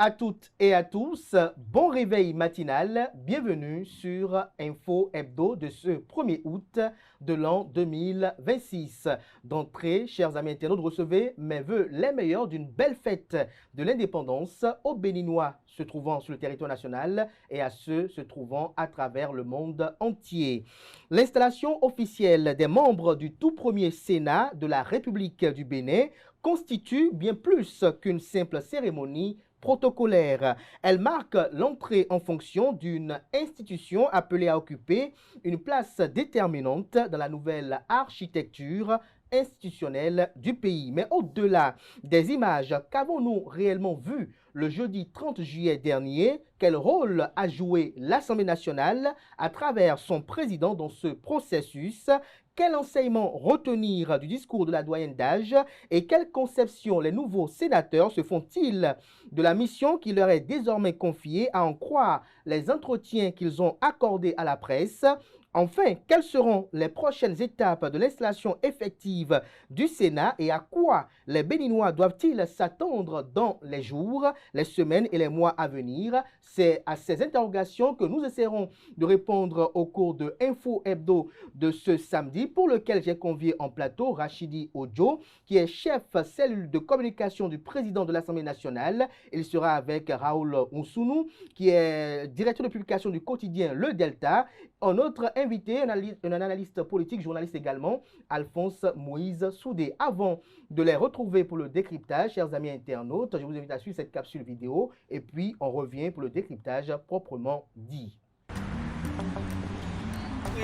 à toutes et à tous, bon réveil matinal, bienvenue sur Info Hebdo de ce 1er août de l'an 2026. D'entrée, chers amis internautes, recevez mes voeux les meilleurs d'une belle fête de l'indépendance aux Béninois se trouvant sur le territoire national et à ceux se trouvant à travers le monde entier. L'installation officielle des membres du tout premier Sénat de la République du Bénin constitue bien plus qu'une simple cérémonie protocolaire. Elle marque l'entrée en fonction d'une institution appelée à occuper une place déterminante dans la nouvelle architecture institutionnelle du pays. Mais au-delà des images, qu'avons-nous réellement vu le jeudi 30 juillet dernier? Quel rôle a joué l'Assemblée nationale à travers son président dans ce processus? Quel enseignement retenir du discours de la doyenne d'âge et quelle conception les nouveaux sénateurs se font-ils de la mission qui leur est désormais confiée, à en croire les entretiens qu'ils ont accordés à la presse? Enfin, quelles seront les prochaines étapes de l'installation effective du Sénat et à quoi les Béninois doivent-ils s'attendre dans les jours, les semaines et les mois à venir? C'est à ces interrogations que nous essaierons de répondre au cours de Info Hebdo de ce samedi, pour lequel j'ai convié en plateau Rachidi Ojo, qui est chef cellule de communication du président de l'Assemblée nationale. Il sera avec Raoul Ounsounou, qui est directeur de publication du quotidien Le Delta. Un autre invité, un analyste politique, journaliste également, Alphonse Moïse Soudé. Avant de les retrouver pour le décryptage, chers amis internautes, je vous invite à suivre cette capsule vidéo et puis on revient pour le décryptage proprement dit.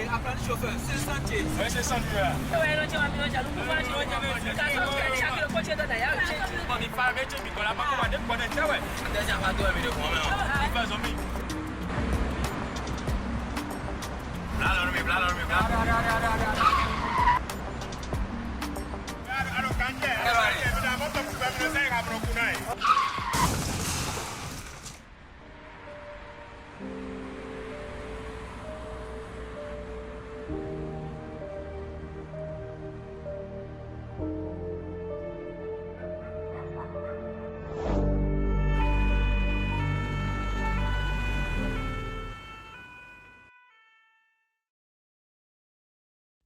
Apprends le chauffeur, c'est le sentier. Oui, c'est le sentier.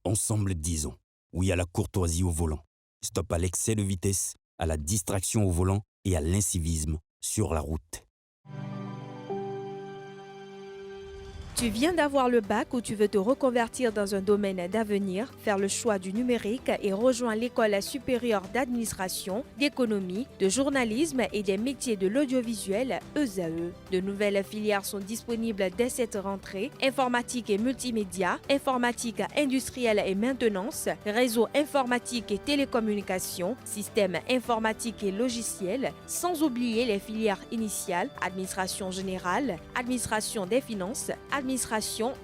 Ensemble, disons oui à la courtoisie au volant. Stop à l'excès de vitesse, à la distraction au volant et à l'incivisme sur la route. Tu viens d'avoir le bac ou tu veux te reconvertir dans un domaine d'avenir, faire le choix du numérique et rejoindre l'école supérieure d'administration, d'économie, de journalisme et des métiers de l'audiovisuel, ESAE. De nouvelles filières sont disponibles dès cette rentrée: informatique et multimédia, informatique industrielle et maintenance, réseau informatique et télécommunications, système informatique et logiciel, sans oublier les filières initiales: administration générale, administration des finances, administration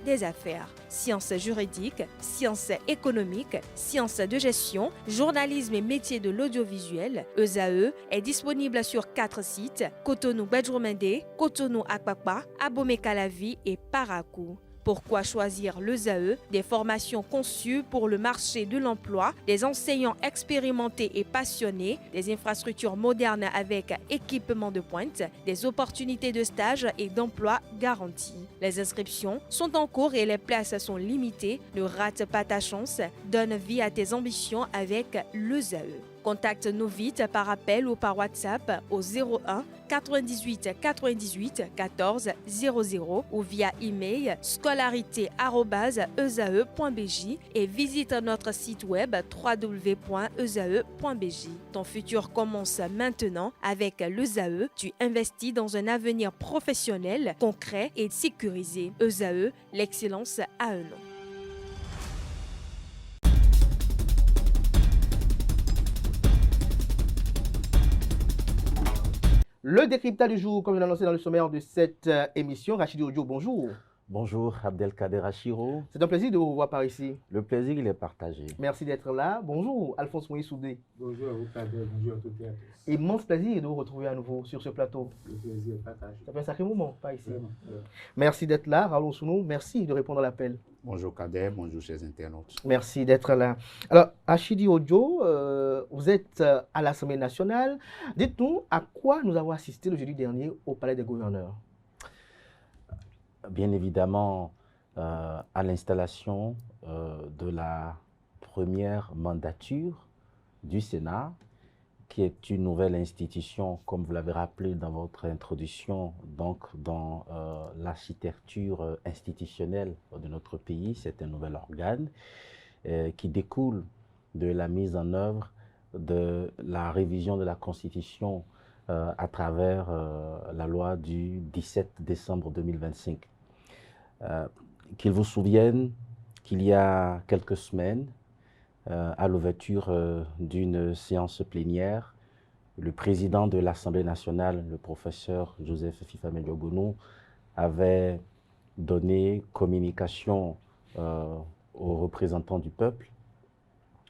des affaires, sciences juridiques, sciences économiques, sciences de gestion, journalisme et métiers de l'audiovisuel. ESAE est disponible sur 4 sites: Cotonou-Bedroumendé, Cotonou-Akpakpa, Abomey-Calavi et Parakou. Pourquoi choisir l'ESAE? Des formations conçues pour le marché de l'emploi, des enseignants expérimentés et passionnés, des infrastructures modernes avec équipement de pointe, des opportunités de stage et d'emploi garanties. Les inscriptions sont en cours et les places sont limitées. Ne rate pas ta chance, donne vie à tes ambitions avec l'ESAE. Contacte-nous vite par appel ou par WhatsApp au 01 98 98 14 00 ou via email scolarité@esae.bj et visite notre site web www.esae.bj. Ton futur commence maintenant avec l'ESAE. Tu investis dans un avenir professionnel, concret et sécurisé. ESAE, l'excellence à un nom. Le décryptage du jour, comme je l'ai annoncé dans le sommaire de cette émission. Rachidi Ojo, bonjour. Bonjour Abdelkader Achiro. C'est un plaisir de vous voir par ici. Le plaisir, il est partagé. Merci d'être là. Bonjour Alphonse Moïse Soudé. Bonjour à vous, Kader. Bonjour à toutes et à tous. Immense plaisir de vous retrouver à nouveau sur ce plateau. Le plaisir est partagé. Ça fait un sacré moment par ici. Vraiment. Merci d'être là. Raoul Sounou, merci de répondre à l'appel. Bonjour Kader, bonjour chers internautes. Merci d'être là. Alors, Achidi Ojo, vous êtes à l'Assemblée nationale. Dites-nous à quoi nous avons assisté le jeudi dernier au Palais des gouverneurs. Bien évidemment, à l'installation de la première mandature du Sénat, qui est une nouvelle institution, comme vous l'avez rappelé dans votre introduction, donc dans l'architecture institutionnelle de notre pays. C'est un nouvel organe qui découle de la mise en œuvre de la révision de la Constitution à travers la loi du 17 décembre 2025. Qu'il vous souvienne qu'il y a quelques semaines, à l'ouverture d'une séance plénière, le président de l'Assemblée nationale, le professeur Joseph Fifamé Diogounou, avait donné communication aux représentants du peuple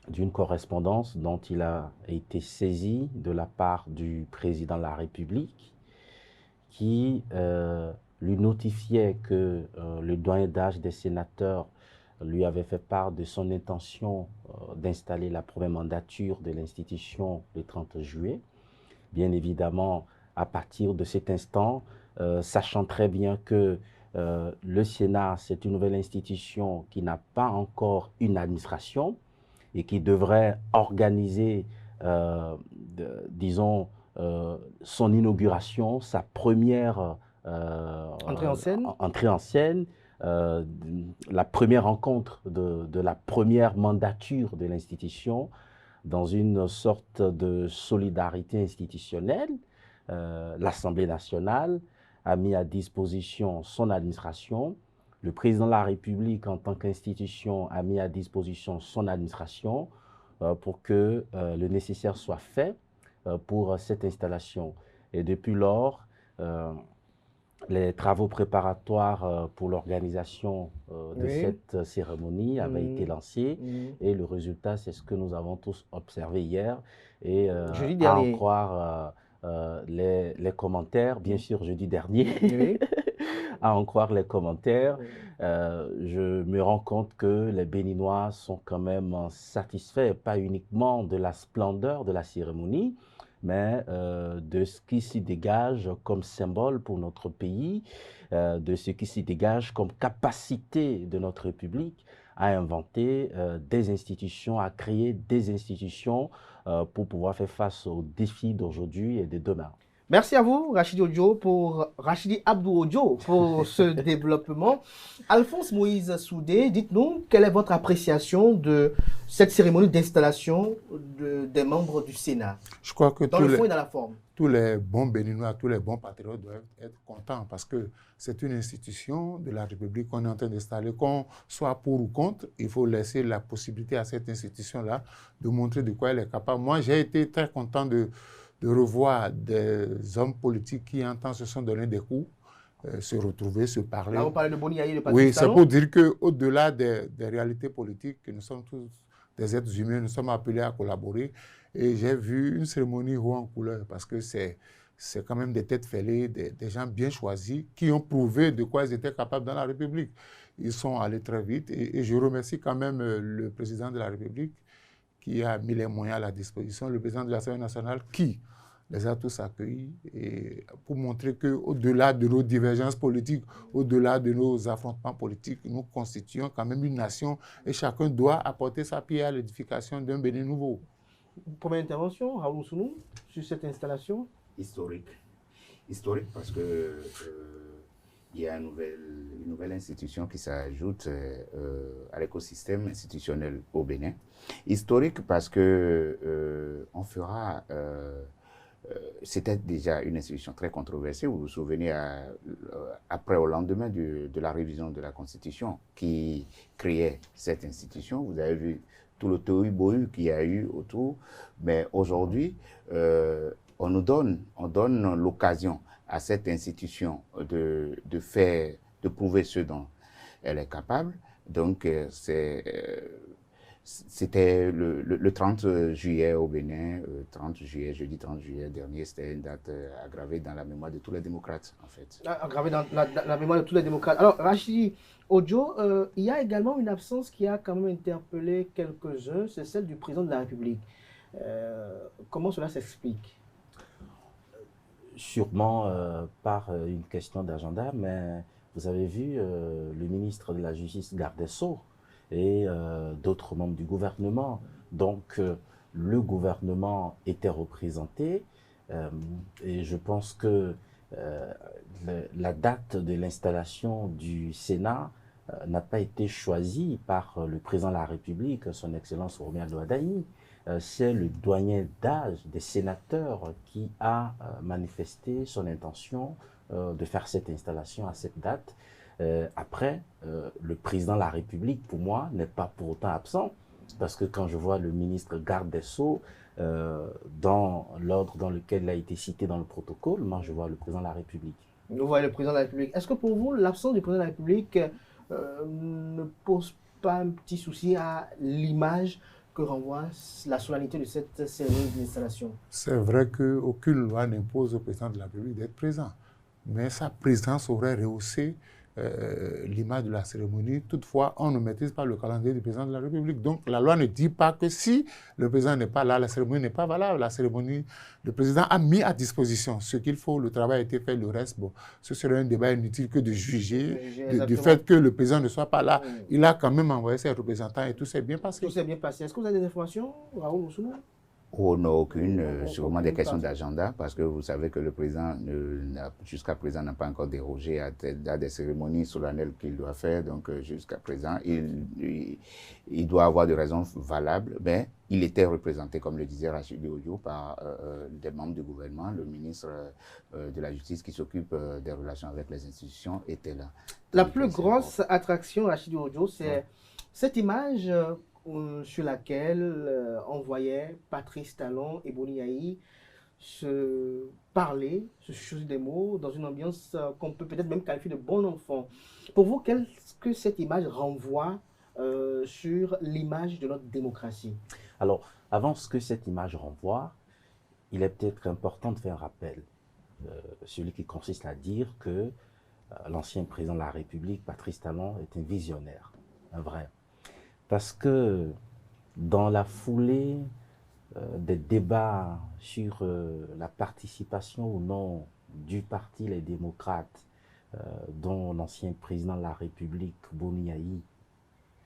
d'une correspondance dont il a été saisi de la part du président de la République qui lui notifiait que le doyen d'âge des sénateurs lui avait fait part de son intention d'installer la première mandature de l'institution le 30 juillet. Bien évidemment, à partir de cet instant, sachant très bien que le Sénat, c'est une nouvelle institution qui n'a pas encore une administration et qui devrait organiser, disons, son inauguration, sa première entrée en scène, la première rencontre de la première mandature de l'institution dans une sorte de solidarité institutionnelle. L'Assemblée nationale a mis à disposition son administration. Le président de la République, en tant qu'institution, a mis à disposition son administration pour que le nécessaire soit fait pour cette installation. Et depuis lors, les travaux préparatoires pour l'organisation de cette cérémonie avaient été lancés et le résultat, c'est ce que nous avons tous observé hier. Et à en croire les commentaires, bien sûr jeudi dernier, à en croire les commentaires, je me rends compte que les Béninois sont quand même satisfaits, pas uniquement de la splendeur de la cérémonie, mais de ce qui s'y dégage comme symbole pour notre pays, de ce qui s'y dégage comme capacité de notre République à inventer des institutions, à créer des institutions pour pouvoir faire face aux défis d'aujourd'hui et de demain. Merci à vous, Rachidi Abdou Ojo, pour ce développement. Alphonse Moïse Soudé, dites-nous, quelle est votre appréciation de cette cérémonie d'installation des membres du Sénat? Je crois que dans le fond et dans la forme. Tous les bons Béninois, tous les bons patriotes doivent être contents parce que c'est une institution de la République qu'on est en train d'installer. Qu'on soit pour ou contre, il faut laisser la possibilité à cette institution-là de montrer de quoi elle est capable. Moi, j'ai été très content de revoir des hommes politiques qui, en temps, se sont donné des coups, se retrouver, se parler. Là, on parlait de Boni Yaye, de Patrick Oui, c'est pour dire qu'au-delà des réalités politiques, que nous sommes tous des êtres humains, nous sommes appelés à collaborer. Et j'ai vu une cérémonie haut en couleur parce que c'est quand même des têtes fêlées, des gens bien choisis qui ont prouvé de quoi ils étaient capables dans la République. Ils sont allés très vite et je remercie quand même le président de la République qui a mis les moyens à la disposition, le président de l'Assemblée nationale qui les a tous accueillis et pour montrer qu'au-delà de nos divergences politiques, au-delà de nos affrontements politiques, nous constituons quand même une nation et chacun doit apporter sa pierre à l'édification d'un Bénin nouveau. Première intervention, Raoul Sounou, sur cette installation? Historique. Historique parce que il y a une nouvelle institution qui s'ajoute à l'écosystème institutionnel au Bénin. Historique parce que on fera... c'était déjà une institution très controversée. Vous vous souvenez, après, au lendemain de la révision de la Constitution qui créait cette institution, vous avez vu tout le tohu-bohu qu'il y a eu autour. Mais aujourd'hui, on donne l'occasion à cette institution de faire de prouver ce dont elle est capable. Donc, c'était le 30 juillet au Bénin, 30 juillet, jeudi 30 juillet dernier, c'était une date aggravée dans la mémoire de tous les démocrates, en fait. Aggravée dans la mémoire de tous les démocrates. Alors, Rachidi Odjo, il y a également une absence qui a quand même interpellé quelques-uns, c'est celle du président de la République. Comment cela s'explique? Sûrement par une question d'agenda, mais vous avez vu le ministre de la Justice, garde des Sceaux, et d'autres membres du gouvernement. Donc, le gouvernement était représenté et je pense que la date de l'installation du Sénat n'a pas été choisie par le président de la République, son Excellence Rohmy Aldo-Addaï. C'est le doyen d'âge des sénateurs qui a manifesté son intention de faire cette installation à cette date. Après, le président de la République, pour moi, n'est pas pour autant absent, parce que quand je vois le ministre garde des Sceaux, dans l'ordre dans lequel il a été cité dans le protocole, moi je vois le président de la République. Vous voyez le président de la République. Est-ce que pour vous, l'absence du président de la République ne pose pas un petit souci à l'image que renvoie la solennité de cette cérémonie d'installation? C'est vrai qu'aucune loi n'impose au président de la République d'être présent, mais sa présence aurait rehaussé l'image de la cérémonie. Toutefois, on ne maîtrise pas le calendrier du président de la République. Donc, la loi ne dit pas que si le président n'est pas là, la cérémonie n'est pas valable. La cérémonie, le président a mis à disposition ce qu'il faut. Le travail a été fait. Le reste, bon, ce serait un débat inutile que de juger du fait que le président ne soit pas là. Il a quand même envoyé ses représentants et tout s'est bien passé. Tout s'est bien passé. Est-ce que vous avez des informations, Raoul Oussouna? Oh, non, aucune. Sûrement des questions d'agenda, parce que vous savez que le président, jusqu'à présent, n'a pas encore dérogé à des cérémonies solennelles qu'il doit faire. Donc, jusqu'à présent, il doit avoir des raisons valables, mais il était représenté, comme le disait Rachidi Odjo, par des membres du gouvernement. Le ministre de la Justice qui s'occupe des relations avec les institutions était là. La plus grosse attraction, Rachidi Odjo, c'est cette image sur laquelle on voyait Patrice Talon et Boni Yayi se parler, se chuchoter des mots dans une ambiance qu'on peut peut-être même qualifier de bon enfant. Pour vous, qu'est-ce que cette image renvoie sur l'image de notre démocratie? Alors, avant ce que cette image renvoie, il est peut-être important de faire un rappel, celui qui consiste à dire que l'ancien président de la République, Patrice Talon, est un visionnaire, un vrai. Parce que dans la foulée des débats sur la participation ou non du parti Les Démocrates, dont l'ancien président de la République, Boni Yayi,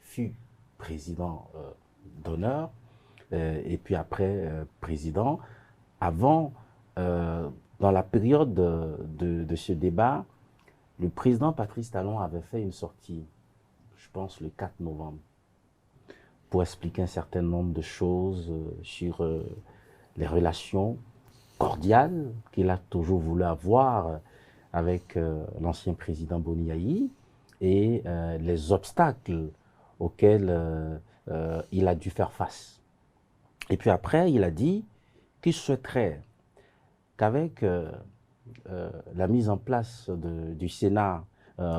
fut président d'honneur, et puis après président, avant, dans la période de ce débat, le président Patrice Talon avait fait une sortie, je pense le 4 novembre, pour expliquer un certain nombre de choses sur les relations cordiales qu'il a toujours voulu avoir avec l'ancien président Boni Yayi et les obstacles auxquels il a dû faire face. Et puis après, il a dit qu'il souhaiterait qu'avec la mise en place du Sénat,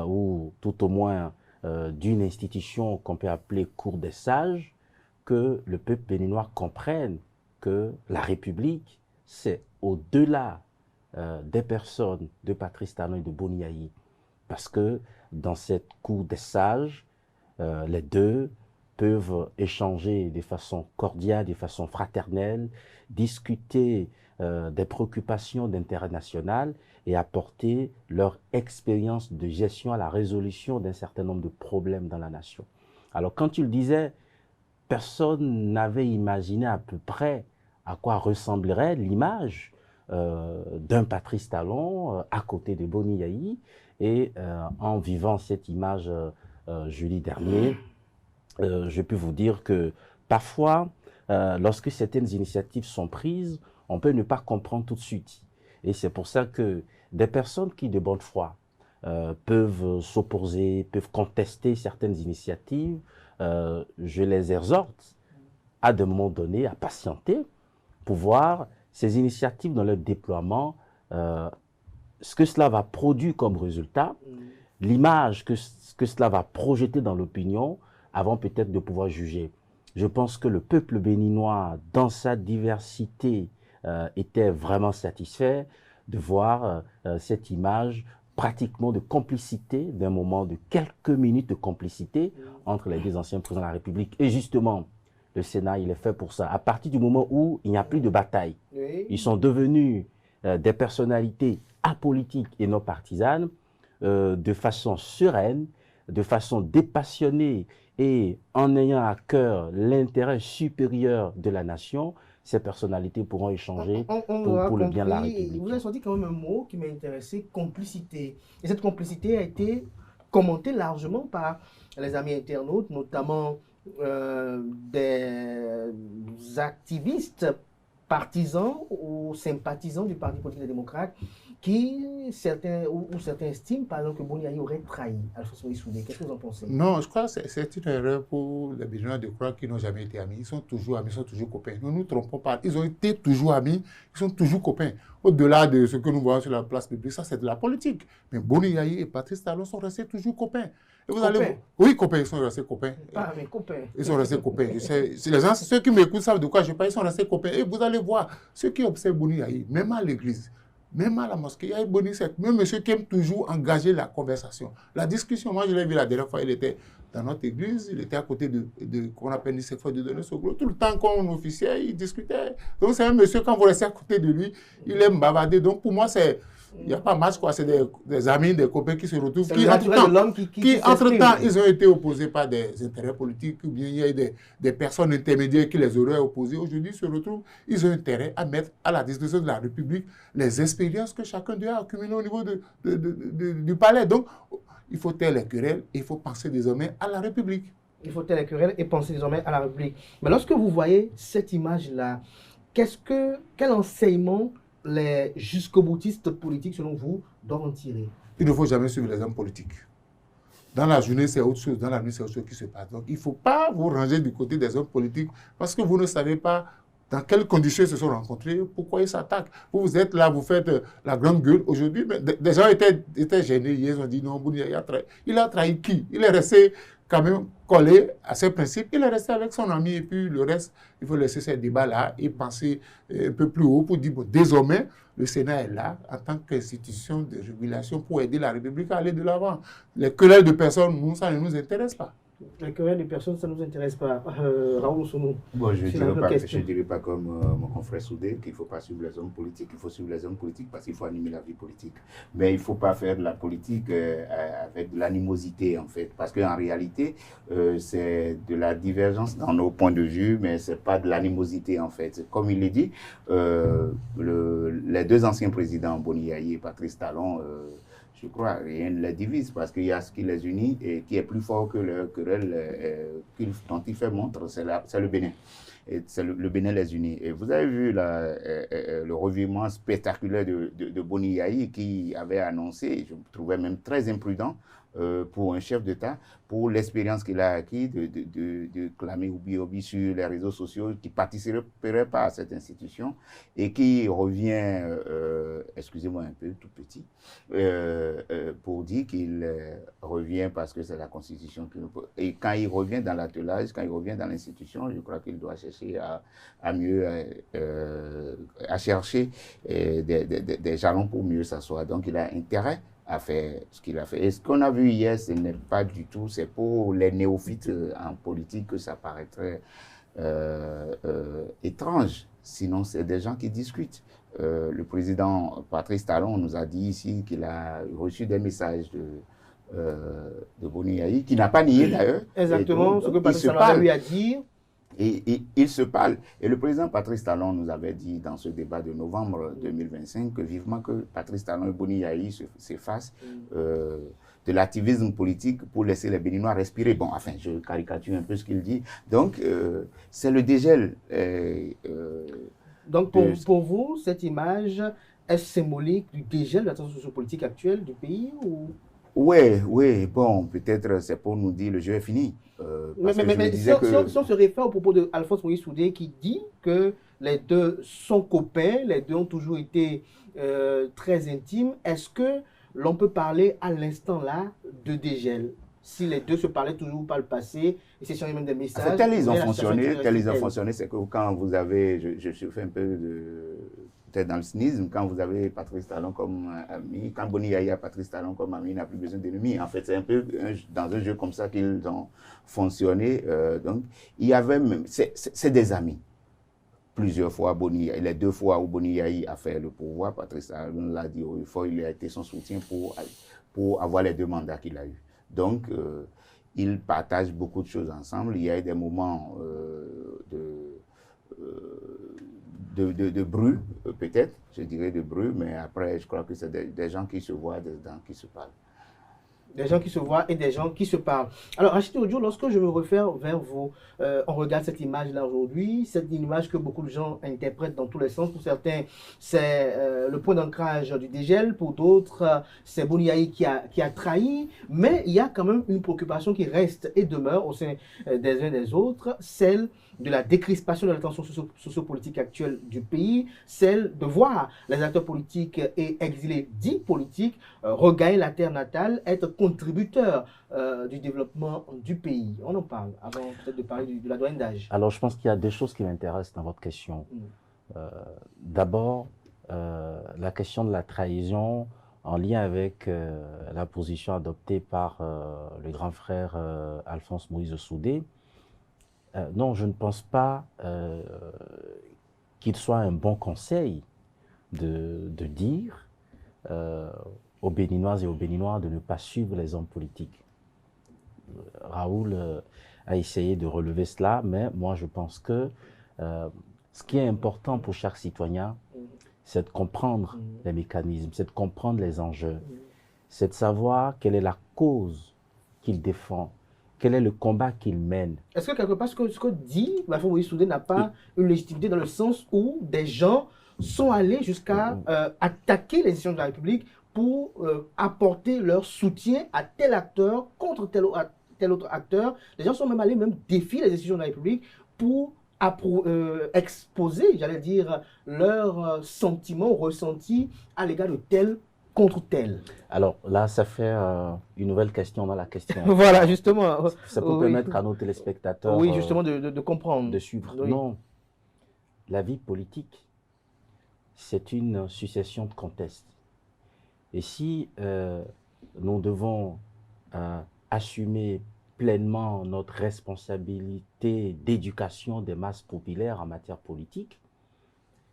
ou tout au moins d'une institution qu'on peut appeler Cour des sages, que le peuple béninois comprenne que la République, c'est au-delà des personnes de Patrice Talon et de Boni Yayi. Parce que dans cette Cour des sages, les deux peuvent échanger de façon cordiale, de façon fraternelle, discuter des préoccupations d'intérêt national et apporter leur expérience de gestion à la résolution d'un certain nombre de problèmes dans la nation. Alors quand tu le disais, personne n'avait imaginé à peu près à quoi ressemblerait l'image d'un Patrice Talon à côté de Boni Yayi. Et en vivant cette image jeudi dernier, je peux vous dire que parfois, lorsque certaines initiatives sont prises, on peut ne pas comprendre tout de suite. Et c'est pour ça que des personnes qui, de bonne foi, peuvent s'opposer, peuvent contester certaines initiatives, je les exhorte à des moments donnés à patienter pour voir ces initiatives dans leur déploiement, ce que cela va produire comme résultat, l'image que cela va projeter dans l'opinion avant peut-être de pouvoir juger. Je pense que le peuple béninois, dans sa diversité, était vraiment satisfait de voir cette image pratiquement de complicité, d'un moment de quelques minutes de complicité entre les deux anciens présidents de la République. Et justement, le Sénat, il est fait pour ça. À partir du moment où il n'y a plus de bataille, ils sont devenus des personnalités apolitiques et non partisanes, de façon sereine, de façon dépassionnée et en ayant à cœur l'intérêt supérieur de la nation, ces personnalités pourront échanger pour le bien de la République. Vous avez sorti quand même un mot qui m'a intéressé, complicité. Et cette complicité a été commentée largement par les amis internautes, notamment des activistes partisans ou sympathisants du Parti politique des démocrates certains estiment par exemple que Boni Yayi aurait trahi Alphonse Moïse Soudé. Qu'est-ce que vous en pensez? Non, je crois que c'est une erreur pour les Béninois de croire qu'ils n'ont jamais été amis. Ils sont toujours amis, ils sont toujours copains. Ne nous trompons pas. Ils ont été toujours amis, ils sont toujours copains. Au-delà de ce que nous voyons sur la place publique, ça c'est de la politique. Mais Boni Yayi et Patrice Talon sont restés toujours copains. Et vous allez... Oui, copains, ils sont restés copains. Ah, mais copains. Ils sont restés copains. Les gens, ceux qui m'écoutent savent de quoi je parle, ils sont restés copains. Et vous allez voir, ceux qui observent Boni Yayi, même à l'église, même à la mosquée, il y a Boni, c'est même monsieur qui aime toujours engager la conversation. La discussion, moi je l'ai vu la dernière fois, il était dans notre église, il était à côté de qu'on appelle cette fois de donner ce gros. Tout le temps qu'on officiait, il discutait. Donc c'est un monsieur, quand vous restez à côté de lui, il aime bavarder. Donc pour moi, il n'y a pas match, quoi. C'est des amis, des copains qui se retrouvent. Qui, entre-temps, ils ont été opposés par des intérêts politiques, ou bien il y a eu des personnes intermédiaires qui les auraient opposés. Aujourd'hui, ils se retrouvent, ils ont intérêt à mettre à la disposition de la République les expériences que chacun d'eux a accumulées au niveau du palais. Donc, il faut taire les querelles et il faut penser désormais à la République. Il faut taire les querelles et penser désormais à la République. Mais lorsque vous voyez cette image-là, quel enseignement les jusqu'au-boutistes politiques, selon vous, doivent en tirer? Il ne faut jamais suivre les hommes politiques. Dans la journée, c'est autre chose. Dans la nuit, c'est autre chose qui se passe. Donc, il ne faut pas vous ranger du côté des hommes politiques parce que vous ne savez pas dans quelles conditions ils se sont rencontrés, pourquoi ils s'attaquent. Vous êtes là, vous faites la grande gueule. Aujourd'hui, des gens étaient gênés. Ils ont dit non, Boni Yayi a trahi. Il a trahi qui? Il est resté quand même collé à ses principes. Il est resté avec son ami et puis le reste, il faut laisser ces débats-là et penser un peu plus haut pour dire, bon, désormais, le Sénat est là en tant qu'institution de régulation pour aider la République à aller de l'avant. Les querelles de personnes, nous, ça ne nous intéresse pas. Les querelles de personnes, ça ne nous intéresse pas. Raoul Sounou. Bon, je ne dirais pas comme mon confrère Soudé qu'il ne faut pas suivre les hommes politiques. Il faut suivre les hommes politiques parce qu'il faut animer la vie politique. Mais il ne faut pas faire de la politique avec de l'animosité, en fait. Parce qu'en réalité, c'est de la divergence dans nos points de vue, mais ce n'est pas de l'animosité, en fait. Comme il l'a dit, les deux anciens présidents, Boni Yayi et Patrice Talon, je crois, rien ne les divise parce qu'il y a ce qui les unit et qui est plus fort que le querelle dont il fait montre, c'est le Bénin. Et c'est le Bénin les unit. Et vous avez vu le revirement spectaculaire de Boni Yayi qui avait annoncé, je me trouvais même très imprudent pour un chef d'État, pour l'expérience qu'il a acquis de clamer Obi sur les réseaux sociaux, qui ne participerait pas à cette institution et qui revient, excusez-moi un peu, tout petit, pour dire qu'il revient parce que c'est la Constitution qui nous... Et quand il revient dans l'attelage, quand il revient dans l'institution, je crois qu'il doit chercher à mieux, à chercher des jalons pour mieux s'asseoir. Donc il a intérêt à faire ce qu'il a fait. Et ce qu'on a vu hier, ce n'est pas du tout, c'est pour les néophytes en politique que ça paraîtrait étrange. Sinon, c'est des gens qui discutent. Le président Patrice Talon nous a dit ici qu'il a reçu des messages de Boni Yayi, qui n'a pas nié d'ailleurs. Exactement, ce que Patrice Talon a eu à dire. Et ils se parlent. Et le président Patrice Talon nous avait dit dans ce débat de novembre 2025 que vivement que Patrice Talon et Boni Yayi s'effacent de l'activisme politique pour laisser les Béninois respirer. Bon, enfin, je caricature un peu ce qu'il dit. Donc, c'est le dégel. Donc, pour vous, cette image est symbolique du dégel de la situation sociopolitique actuelle du pays ou... Oui, bon, peut-être c'est pour nous dire le jeu est fini. Mais si on se réfère au propos d'Alphonse Moïse Soudé qui dit que les deux sont copains, les deux ont toujours été très intimes, est-ce que l'on peut parler à l'instant là de dégel. Si les deux se parlaient toujours par le passé, et c'est même des messages. Tel ils ont fonctionné, c'est que quand vous avez, je fais un peu de, peut-être dans le cynisme, quand vous avez Patrice Talon comme ami, quand Boni Yayi a Patrice Talon comme ami, il n'a plus besoin d'ennemis. En fait, c'est un peu dans un jeu comme ça qu'ils ont fonctionné. Donc, il y avait même, c'est des amis. Plusieurs fois, les 2 fois où Boni Yayi a fait le pouvoir, Patrice Talon l'a dit haut et fort, il a été son soutien pour avoir les 2 mandats qu'il a eus. Donc, ils partagent beaucoup de choses ensemble. Il y a eu des moments de bru, peut-être, je dirais de bru, mais après, je crois que c'est des gens qui se voient, des gens qui se parlent. Des gens qui se voient et des gens qui se parlent. Alors, Rachid Odio, lorsque je me réfère vers vous, on regarde cette image-là aujourd'hui, cette image que beaucoup de gens interprètent dans tous les sens. Pour certains, c'est le point d'ancrage du dégel. Pour d'autres, c'est Boni Yayi qui a trahi. Mais il y a quand même une préoccupation qui reste et demeure au sein des uns des autres, celle de la décrispation de la tension sociopolitique actuelle du pays, celle de voir les acteurs politiques et exilés dits politiques regagner la terre natale, être contributeurs du développement du pays. On en parle avant peut-être de parler de la doyenne d'âge. Alors, je pense qu'il y a 2 choses qui m'intéressent dans votre question. D'abord, la question de la trahison en lien avec la position adoptée par le grand frère Alphonse Moïse Soudé. Non, je ne pense pas qu'il soit un bon conseil de dire aux Béninoises et aux Béninois de ne pas suivre les hommes politiques. Raoul a essayé de relever cela, mais moi je pense que ce qui est important pour chaque citoyen, c'est de comprendre les mécanismes, c'est de comprendre les enjeux, c'est de savoir quelle est la cause qu'il défend. Quel est le combat qu'il mène? Est-ce que quelque part, ce que dit Alphonse Moïse Soudé n'a pas une légitimité dans le sens où des gens sont allés jusqu'à attaquer les institutions de la République pour apporter leur soutien à tel acteur contre tel autre acteur? Les gens sont même allés défier les institutions de la République pour exposer, j'allais dire, leurs sentiments ressentis à l'égard de tel contre tel. Alors là, ça fait une nouvelle question dans la question. Voilà, justement. Ça peut permettre à nos téléspectateurs oui, justement, de comprendre. De suivre. Oui. Non, la vie politique, c'est une succession de contextes. Et si nous devons assumer pleinement notre responsabilité d'éducation des masses populaires en matière politique,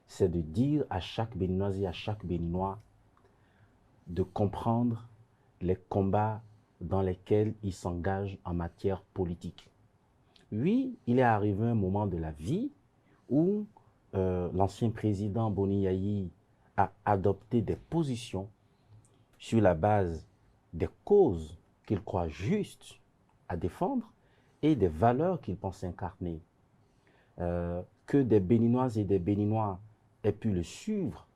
c'est de dire à chaque Béninoise et à chaque Béninois de comprendre les combats dans lesquels il s'engage en matière politique. Oui, il est arrivé un moment de la vie où l'ancien président Boni Yayi a adopté des positions sur la base des causes qu'il croit justes à défendre et des valeurs qu'il pense incarner. Que des Béninoises et des Béninois aient pu le suivre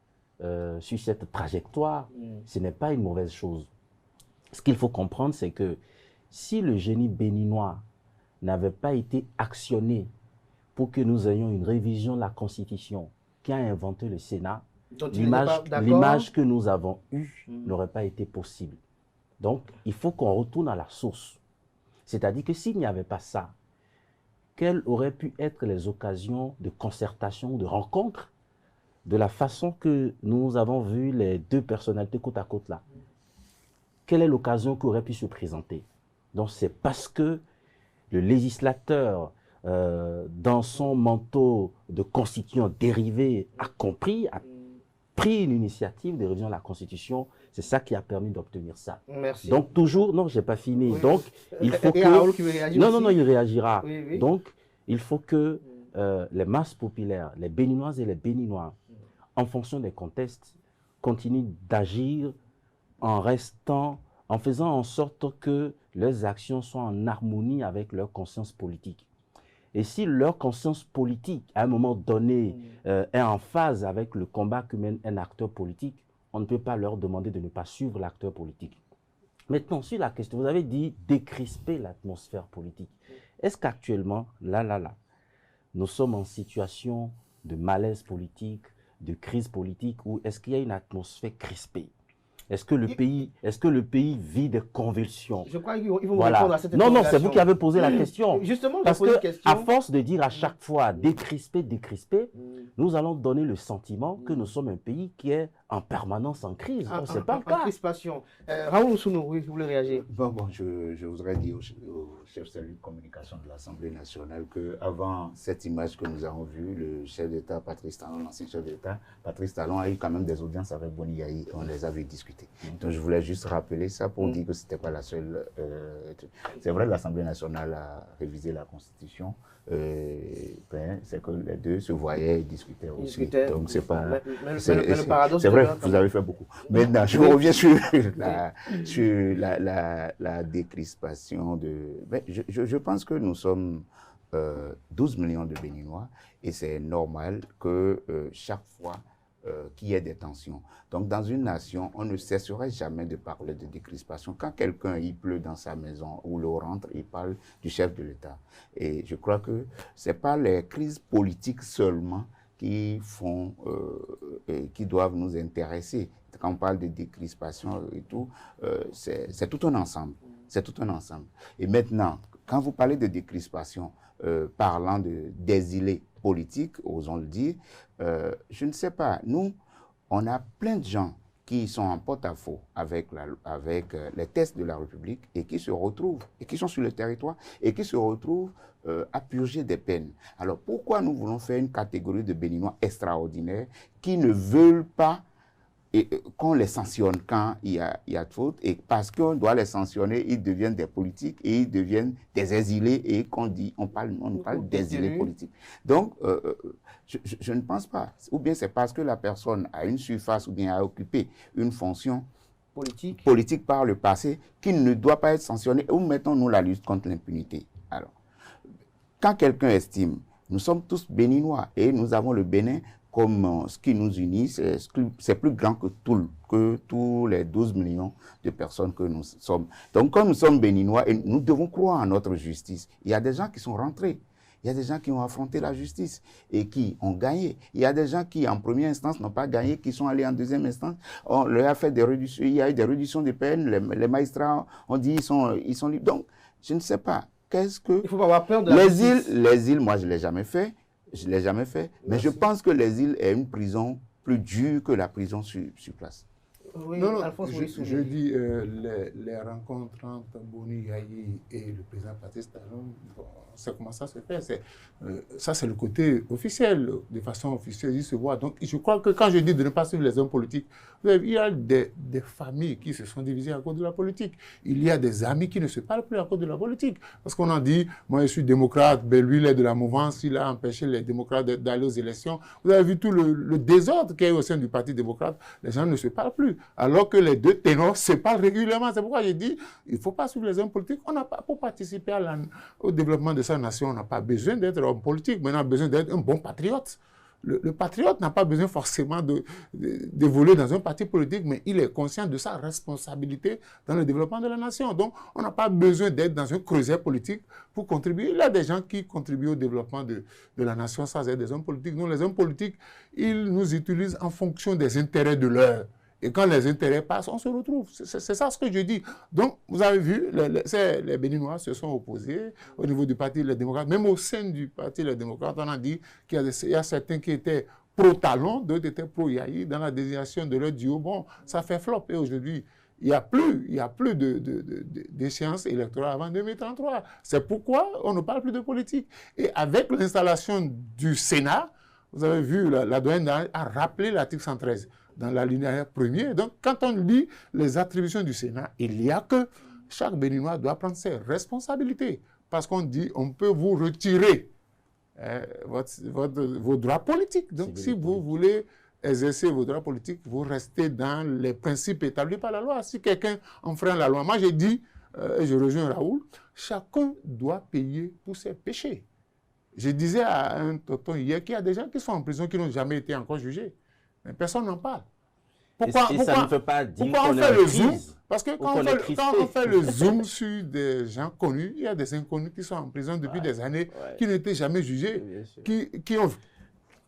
sur cette trajectoire, ce n'est pas une mauvaise chose. Ce qu'il faut comprendre, c'est que si le génie béninois n'avait pas été actionné pour que nous ayons une révision de la Constitution qui a inventé le Sénat, l'image que nous avons eue n'aurait pas été possible. Donc, il faut qu'on retourne à la source. C'est-à-dire que s'il n'y avait pas ça, quelles auraient pu être les occasions de concertation, de rencontre, de la façon que nous avons vu les 2 personnalités côte à côte là? Quelle est l'occasion qui aurait pu se présenter? Donc c'est parce que le législateur, dans son manteau de constituant dérivé, a compris, a pris une initiative de révision de la Constitution. C'est ça qui a permis d'obtenir ça. Merci. Donc toujours, non, je n'ai pas fini. Oui. Donc il faut et Raoul qui veut réagir non, aussi. non, il réagira. Oui, oui. Donc il faut que les masses populaires, les Béninoises et les Béninois, en fonction des contextes, continuent d'agir en faisant en sorte que leurs actions soient en harmonie avec leur conscience politique. Et si leur conscience politique, à un moment donné, est en phase avec le combat que mène un acteur politique, on ne peut pas leur demander de ne pas suivre l'acteur politique. Maintenant, sur la question, vous avez dit décrisper l'atmosphère politique. Est-ce qu'actuellement, nous sommes en situation de malaise politique, de crise politique, ou est-ce qu'il y a une atmosphère crispée? Est-ce que le pays vit des convulsions? Je crois qu'ils vont vous Voilà. répondre à cette Non, c'est vous interrogation. qui avez posé la question. Justement, je Parce pose une que question. à force de dire à chaque fois décrisper, nous allons donner le sentiment que nous sommes un pays qui est en permanence en crise. Or, ce n'est pas le En cas. crispation. Raoul Oussounou, oui, vous voulez réagir? Bon, je voudrais dire au chef service de communication de l'Assemblée nationale qu'avant cette image que nous avons vue, le chef d'État, Patrice Talon, l'ancien chef d'État, Patrice Talon a eu quand même des audiences avec Boni Yahi, on les avait discutées. Donc je voulais juste rappeler ça pour dire que ce n'était pas la seule. C'est vrai, l'Assemblée nationale a révisé la Constitution. C'est que les deux se voyaient et discutaient aussi. Donc c'est pas. Mais le paradoxe, c'est vrai, vous avez fait beaucoup. Maintenant, je reviens sur la décrispation de. Je pense que nous sommes 12 millions de Béninois et c'est normal que chaque fois qu'il y ait des tensions. Donc, dans une nation, on ne cesserait jamais de parler de décrispation. Quand quelqu'un il pleut dans sa maison ou l'eau rentre, il parle du chef de l'État. Et je crois que ce n'est pas les crises politiques seulement qui doivent nous intéresser. Quand on parle de décrispation et tout, c'est tout un ensemble. C'est tout un ensemble. Et maintenant, quand vous parlez de décrispation, parlant d'exilés politiques, osons le dire, je ne sais pas, nous, on a plein de gens qui sont en porte-à-faux avec les tests de la République et qui se retrouvent, et qui sont sur le territoire, et qui se retrouvent à purger des peines. Alors pourquoi nous voulons faire une catégorie de Béninois extraordinaires qui ne veulent pas qu'on les sanctionne quand il y a de faute, et parce qu'on doit les sanctionner, ils deviennent des politiques et ils deviennent des exilés, et on parle d'exilés politiques. Donc, je ne pense pas. Ou bien c'est parce que la personne a une surface ou bien a occupé une fonction politique par le passé qu'il ne doit pas être sanctionné. Où mettons-nous la lutte contre l'impunité? Alors, quand quelqu'un estime, nous sommes tous béninois et nous avons le Bénin comme ce qui nous unit, c'est plus grand que tous les 12 millions de personnes que nous sommes. Donc, comme nous sommes béninois, et nous devons croire en notre justice. Il y a des gens qui sont rentrés. Il y a des gens qui ont affronté la justice et qui ont gagné. Il y a des gens qui, en première instance, n'ont pas gagné, qui sont allés en deuxième instance. On leur a fait des réductions. Il y a eu des réductions de peine. Les magistrats ont dit ils sont libres. Donc, je ne sais pas. Qu'est-ce que... Il faut pas avoir peur de la justice. Les îles, moi, je ne l'ai jamais fait. Mais je pense que les îles est une prison plus dure que la prison sur place. Oui, non, Alphonse, je dis les rencontres entre Boni Yahi et le président Patrice Talon, c'est comment ça se fait. Ça, c'est le côté officiel. De façon officielle, ils se voient. Donc, je crois que quand je dis de ne pas suivre les hommes politiques, il y a des familles qui se sont divisées à cause de la politique. Il y a des amis qui ne se parlent plus à cause de la politique. Parce qu'on en dit, moi je suis démocrate, ben lui il est de la mouvance, il a empêché les démocrates d'aller aux élections. Vous avez vu tout le désordre qu'il y a au sein du Parti démocrate. Les gens ne se parlent plus. Alors que les deux ténors se parlent régulièrement. C'est pourquoi j'ai dit, il ne faut pas suivre les hommes politiques. On n'a pas, pour participer au développement de sa nation, on n'a pas besoin d'être homme politique, mais on a besoin d'être un bon patriote. Le patriote n'a pas besoin forcément d'évoluer dans un parti politique, mais il est conscient de sa responsabilité dans le développement de la nation. Donc, on n'a pas besoin d'être dans un creuset politique pour contribuer. Il y a des gens qui contribuent au développement de la nation sans être des hommes politiques. Donc, les hommes politiques, ils nous utilisent en fonction des intérêts de leur. Et quand les intérêts passent, on se retrouve. C'est ça ce que je dis. Donc, vous avez vu, les Béninois se sont opposés au niveau du Parti Les Démocrates. Même au sein du Parti Les Démocrates, on a dit qu'il y a certains qui étaient pro-Talon, d'autres étaient pro-Yahi. Dans la désignation de leur duo, bon, ça fait flop. Et aujourd'hui, il n'y a plus d'échéance électorale avant 2033. C'est pourquoi on ne parle plus de politique. Et avec l'installation du Sénat, vous avez vu, la douane a rappelé l'article 113. Dans l'alinéa premier. Donc, quand on lit les attributions du Sénat, il y a que chaque Béninois doit prendre ses responsabilités. Parce qu'on dit, on peut vous retirer vos droits politiques. Donc, si vous voulez exercer vos droits politiques, vous restez dans les principes établis par la loi. Si quelqu'un enfreint la loi, moi j'ai dit, et je rejoins Raoul, chacun doit payer pour ses péchés. Je disais à un tonton hier qu'il y a des gens qui sont en prison qui n'ont jamais été encore jugés. Mais personne n'en parle. Pourquoi ça ne veut pas dire qu'on fait le zoom? Parce que quand on fait le zoom sur des gens connus, il y a des inconnus qui sont en prison depuis des années, qui n'étaient jamais jugés, qui ont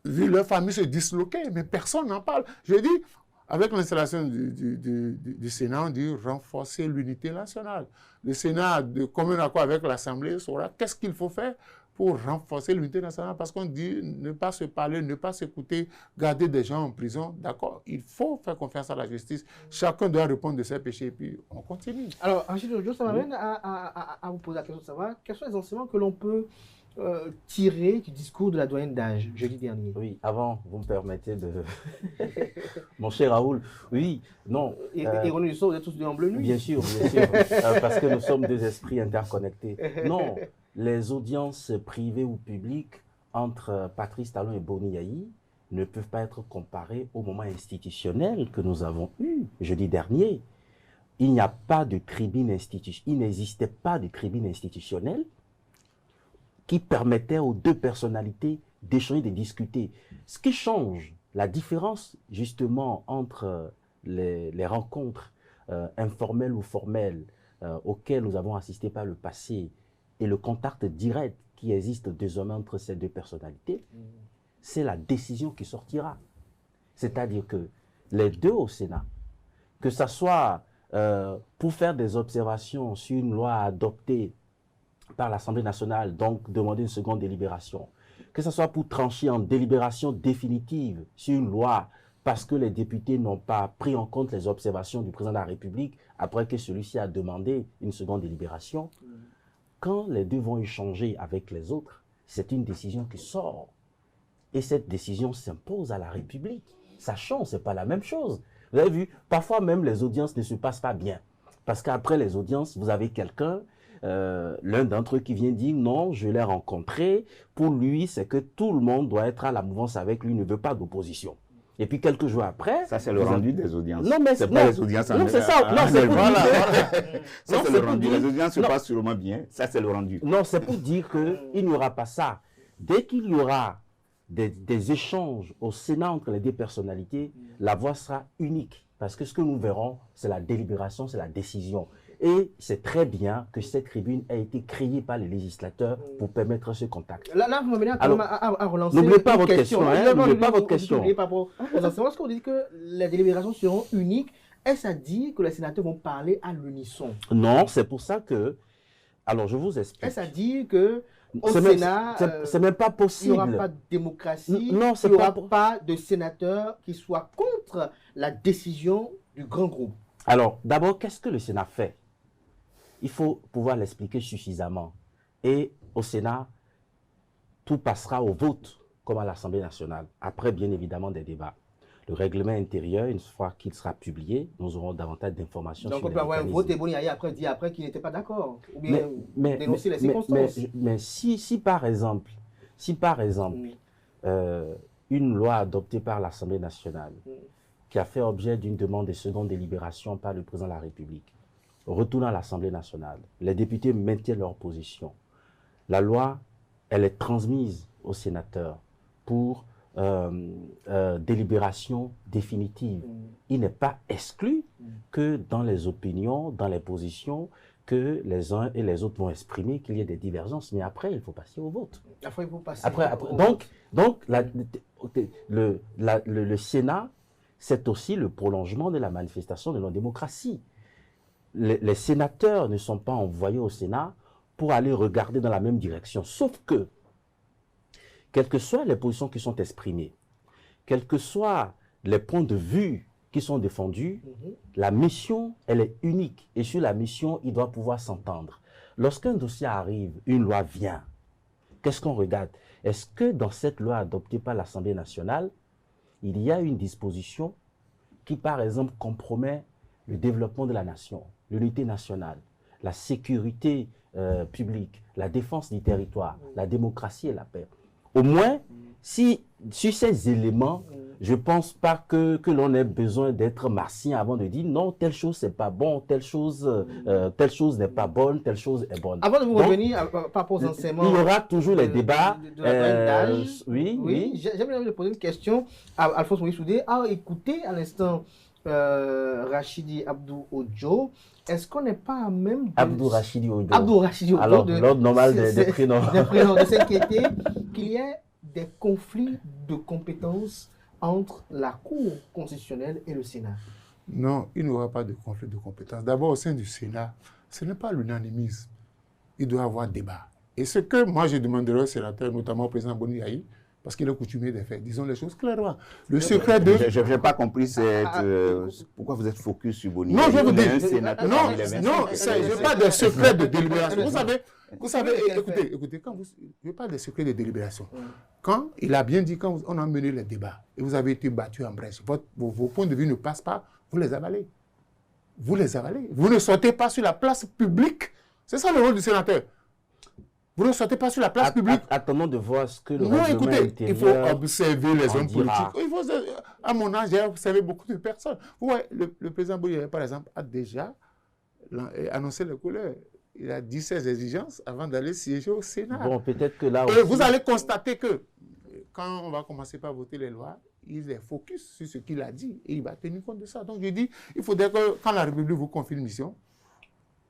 vu leur famille se disloquer, mais personne n'en parle. Je dis, avec l'installation du Sénat, on dit renforcer l'unité nationale. Le Sénat, de commun accord avec l'Assemblée, saura qu'est-ce qu'il faut faire pour renforcer l'unité nationale, parce qu'on dit ne pas se parler, ne pas s'écouter, garder des gens en prison. D'accord, il faut faire confiance à la justice. Chacun doit répondre de ses péchés, et puis on continue. Alors, Rachid Ojo, ça m'amène à vous poser la question de savoir quels sont les enseignements que l'on peut tirer du discours de la doyenne d'âge jeudi dernier. Oui, avant, vous me permettez de... Mon cher Raoul, oui, non. Ironie du sort, vous êtes tous deux en bleu nuit. Bien sûr, parce que nous sommes deux esprits interconnectés. Non, les audiences privées ou publiques entre Patrice Talon et Boni Yayi ne peuvent pas être comparées au moment institutionnel que nous avons eu jeudi dernier. Il n'y a pas de tribune institutionnelle, il n'existait pas de tribune institutionnelle qui permettait aux deux personnalités d'échanger, de discuter. Ce qui change, la différence justement entre les rencontres informelles ou formelles auxquelles nous avons assisté par le passé et le contact direct qui existe désormais entre ces deux personnalités, c'est la décision qui sortira. C'est-à-dire que les deux au Sénat, que ce soit pour faire des observations sur une loi adoptée par l'Assemblée nationale, donc demander une seconde délibération, que ce soit pour trancher en délibération définitive sur une loi parce que les députés n'ont pas pris en compte les observations du président de la République après que celui-ci a demandé une seconde délibération, quand les deux vont échanger avec les autres, c'est une décision qui sort. Et cette décision s'impose à la République. Sachant, ce n'est pas la même chose. Vous avez vu, parfois même les audiences ne se passent pas bien. Parce qu'après les audiences, vous avez quelqu'un, l'un d'entre eux qui vient dire non, je l'ai rencontré. Pour lui, c'est que tout le monde doit être à la mouvance avec lui, il ne veut pas d'opposition. Et puis quelques jours après... Ça, c'est le rendu des audiences. Non, mais c'est pas les audiences en... Non, c'est ça. Non, c'est pour dire... Ça, c'est le rendu. Les audiences se passent sûrement bien. Ça, c'est le rendu. Non, c'est pour dire qu'il n'y aura pas ça. Dès qu'il y aura des échanges au Sénat entre les deux personnalités, la voix sera unique. Parce que ce que nous verrons, c'est la délibération, c'est la décision. Et c'est très bien que cette tribune a été créée par les législateurs pour permettre ce contact. Là vous m'amenez à relancer. N'oubliez pas votre question. N'oubliez pas votre question. Est-ce qu'on dit que les délibérations seront uniques? Est-ce à dire que les sénateurs vont parler à l'unisson? Non, c'est pour ça que... Alors, je vous explique. Est-ce à dire que au Sénat, c'est même pas possible. Il n'y aura pas de démocratie, non, il n'y aura pas de sénateurs qui soient contre la décision du grand groupe? Alors, d'abord, qu'est-ce que le Sénat fait? Il faut pouvoir l'expliquer suffisamment. Et au Sénat, tout passera au vote, comme à l'Assemblée nationale. Après, bien évidemment, des débats. Le règlement intérieur, une fois qu'il sera publié, nous aurons davantage d'informations sur les mécanismes. Donc, on peut avoir un vote et Boni Yayi après dit après qu'il n'était pas d'accord. Ou bien dénoncer les circonstances. Mais si par exemple, une loi adoptée par l'Assemblée nationale, qui a fait objet d'une demande de seconde délibération par le président de la République, retourne à l'Assemblée nationale, les députés maintiennent leur position. La loi, elle est transmise aux sénateurs pour délibération définitive. Il n'est pas exclu que dans les opinions, dans les positions, que les uns et les autres vont exprimer qu'il y ait des divergences. Mais après, il faut passer au vote. Après, il faut passer au vote. Donc le Sénat, c'est aussi le prolongement de la manifestation de la démocratie. Les sénateurs ne sont pas envoyés au Sénat pour aller regarder dans la même direction. Sauf que, quelles que soient les positions qui sont exprimées, quels que soient les points de vue qui sont défendus, la mission, elle est unique. Et sur la mission, il doit pouvoir s'entendre. Lorsqu'un dossier arrive, une loi vient, qu'est-ce qu'on regarde? Est-ce que dans cette loi adoptée par l'Assemblée nationale, il y a une disposition qui, par exemple, compromet le développement de la nation, l'unité nationale, la sécurité publique, la défense du territoire, la démocratie et la paix? Au moins, si sur ces éléments, je ne pense pas que l'on ait besoin d'être martien avant de dire non, telle chose c'est pas bon, telle chose n'est pas bonne, telle chose est bonne. Avant de vous revenir par rapport aux enseignements, il y aura toujours les débats. Oui. J'aimerais vous poser une question à Alphonse Maurice Soudé. Écoutez à l'instant Rachidi Abdou Ojo. Est-ce qu'on n'est pas à même Abdou Rachidi Ojo. Alors, l'ordre normal des prénoms. De s'inquiéter qu'il y ait des conflits de compétences entre la Cour constitutionnelle et le Sénat? Non, il n'y aura pas de conflit de compétences. D'abord, au sein du Sénat, ce n'est pas l'unanimisme. Il doit y avoir débat. Et ce que moi, je demanderai aux sénateurs, notamment au président Boni Yahi, parce qu'il est coutumier des faits, disons les choses clairement. Le secret de... Je n'ai pas compris pourquoi vous êtes focus sur Boni. Non, je vais vous dire. Non, je veux pas des secrets de délibération. Vous savez, écoutez, je veux pas des secrets de délibération. Quand il a bien dit, quand on a mené les débats, et vous avez été battu en brèche, vos points de vue ne passent pas, vous les avalez. Vous les avalez. Vous ne sortez pas sur la place publique. C'est ça le rôle du sénateur. Vous ne sortez pas sur la place publique. Attendons de voir ce que le non, règlement écoutez, il faut observer les hommes politiques. À mon âge, j'ai observé beaucoup de personnes. Ouais, le président Bouye, par exemple, a déjà annoncé les couleurs. Il a dit ses exigences avant d'aller siéger au Sénat. Bon, peut-être que là aussi... Vous allez constater que quand on va commencer par voter les lois, il est focus sur ce qu'il a dit et il va tenir compte de ça. Donc je dis, il faudrait que quand la République vous confie une mission,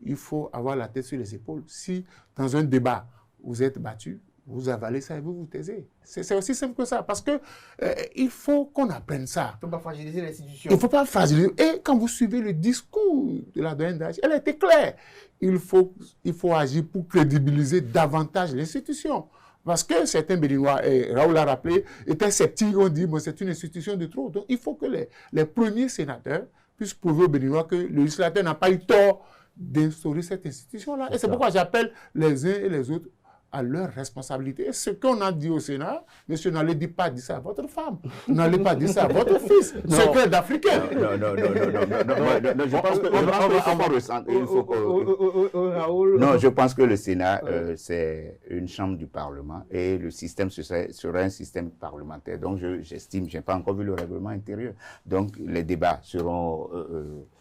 il faut avoir la tête sur les épaules. Si dans un débat, vous êtes battu, vous avalez ça et vous vous taisez. C'est aussi simple que ça. Parce que il faut qu'on apprenne ça. Il ne faut pas fragiliser l'institution. Il ne faut pas fragiliser. Et quand vous suivez le discours de la doyenne d'âge, elle était claire. Il faut agir pour crédibiliser davantage l'institution. Parce que certains Béninois, et Raoul l'a rappelé, étaient sceptiques, on dit, bon, c'est une institution de trop. Donc il faut que les premiers sénateurs puissent prouver aux Béninois que le législateur n'a pas eu tort d'instaurer cette institution-là. Et c'est pourquoi j'appelle les uns et les autres à leur responsabilité. Et ce qu'on a dit au Sénat, monsieur, n'allez pas dire ça à votre femme, n'allez pas dire ça à votre fils, secret d'Africain. Non, je pense que non, je pense que le Sénat, c'est une chambre du Parlement et le système serait un système parlementaire. Donc, j'estime, je n'ai pas encore vu le règlement intérieur. Donc, les débats seront...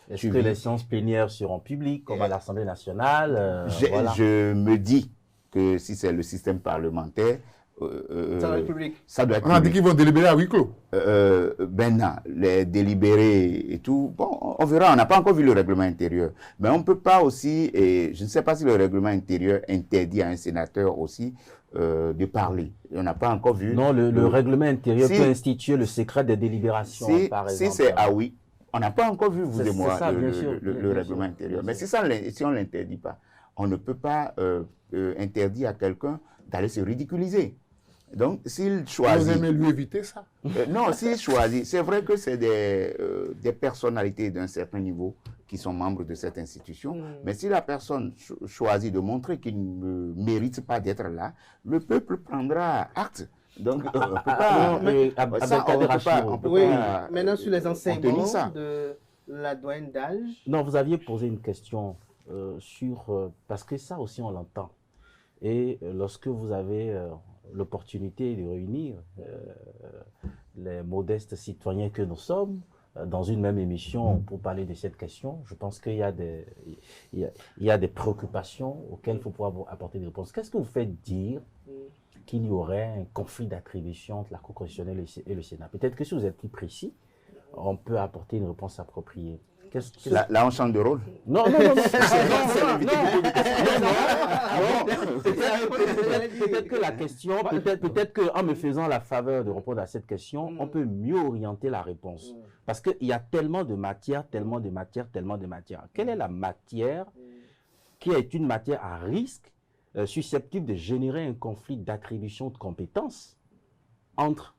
Est-ce que les séances plénières seront publiques, comme à l'Assemblée nationale voilà. Je me dis que si c'est le système parlementaire, ça doit être public. Ça doit être on a dit qu'ils vont délibérer à huis clos. Ben non, les délibérés et tout, bon, on verra, on n'a pas encore vu le règlement intérieur. Mais on ne peut pas aussi, et je ne sais pas si le règlement intérieur interdit à un sénateur aussi de parler. On n'a pas encore vu. Non, le règlement intérieur peut instituer le secret des délibérations, par exemple. Si c'est oui, on n'a pas encore vu, vous et moi, ça, le règlement intérieur. Mais si on ne l'interdit pas, on ne peut pas interdire à quelqu'un d'aller se ridiculiser. Donc, s'il choisit... Vous aimez lui éviter ça? Non, s'il choisit... C'est vrai que c'est des personnalités d'un certain niveau qui sont membres de cette institution, mais si la personne choisit de montrer qu'il ne mérite pas d'être là, le peuple prendra acte. Donc, on ne peut pas... Maintenant, sur les enseignements de la doyenne d'âge... Non, vous aviez posé une question sur... parce que ça aussi, on l'entend. Et lorsque vous avez l'opportunité de réunir les modestes citoyens que nous sommes dans une même émission pour parler de cette question, je pense qu'il y a des préoccupations auxquelles il faut pouvoir apporter des réponses. Qu'est-ce que vous faites dire qu'il y aurait un conflit d'attribution entre la Cour constitutionnelle et le Sénat? Peut-être que si vous êtes plus précis, on peut apporter une réponse appropriée. Là, on change de rôle. Non. Peut-être que la question, peut-être qu'en me faisant la faveur de répondre à cette question, on peut mieux orienter la réponse. Parce qu'il y a tellement de matière. Quelle est la matière qui est une matière à risque, susceptible de générer un conflit d'attribution de compétences entre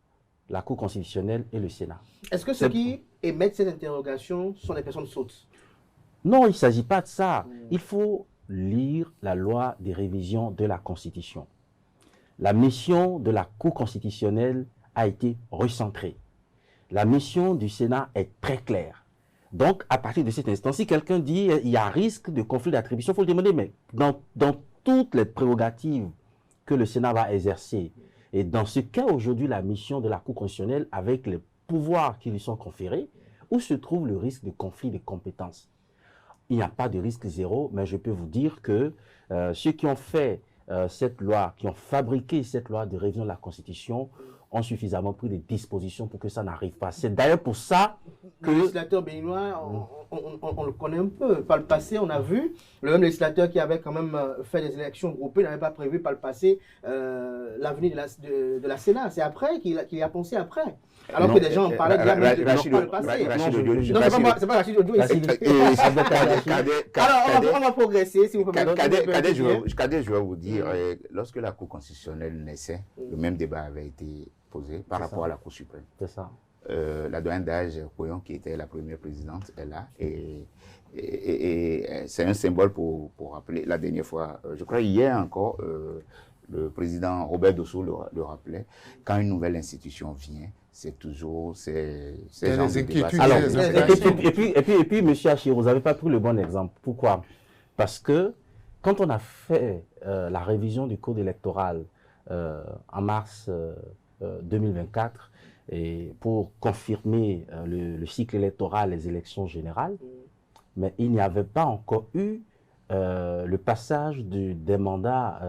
la Cour constitutionnelle et le Sénat? Est-ce que ceux qui émettent cette interrogation sont des personnes sottes? Non, il ne s'agit pas de ça. Il faut lire la loi des révisions de la Constitution. La mission de la Cour constitutionnelle a été recentrée. La mission du Sénat est très claire. Donc, à partir de cet instant, si quelqu'un dit qu'il y a risque de conflit d'attribution, il faut le demander, mais dans toutes les prérogatives que le Sénat va exercer, et dans ce cas, aujourd'hui, la mission de la Cour constitutionnelle, avec les pouvoirs qui lui sont conférés, où se trouve le risque de conflit de compétences? Il n'y a pas de risque zéro, mais je peux vous dire que ceux qui ont fait cette loi, qui ont fabriqué cette loi de révision de la Constitution, ont suffisamment pris des dispositions pour que ça n'arrive pas. C'est d'ailleurs pour ça que... Le législateur béninois, on le connaît un peu. Par le passé, on a vu, le même législateur qui avait quand même fait des élections groupées n'avait pas prévu par le passé l'avenir de la Sénat. C'est après qu'il a pensé après. Alors que des gens en parlaient déjà même par le passé. Non, c'est pas Rachid Odio. Alors, on va progresser, si vous permettez. Cadet, je vais vous dire, lorsque la Cour constitutionnelle naissait, le même débat avait été posé par rapport à la Cour suprême. C'est ça. La doyenne d'âge, Koyon, qui était la première présidente, est là. Et c'est un symbole pour rappeler, la dernière fois, je crois hier encore, le président Robert Dosso le rappelait, quand une nouvelle institution vient, c'est toujours ces gens de débat. Alors, et puis, M. Achir, vous n'avez pas pris le bon exemple. Pourquoi? Parce que quand on a fait la révision du code électoral en mars 2024, et pour confirmer le cycle électoral, les élections générales, mais il n'y avait pas encore eu le passage des mandats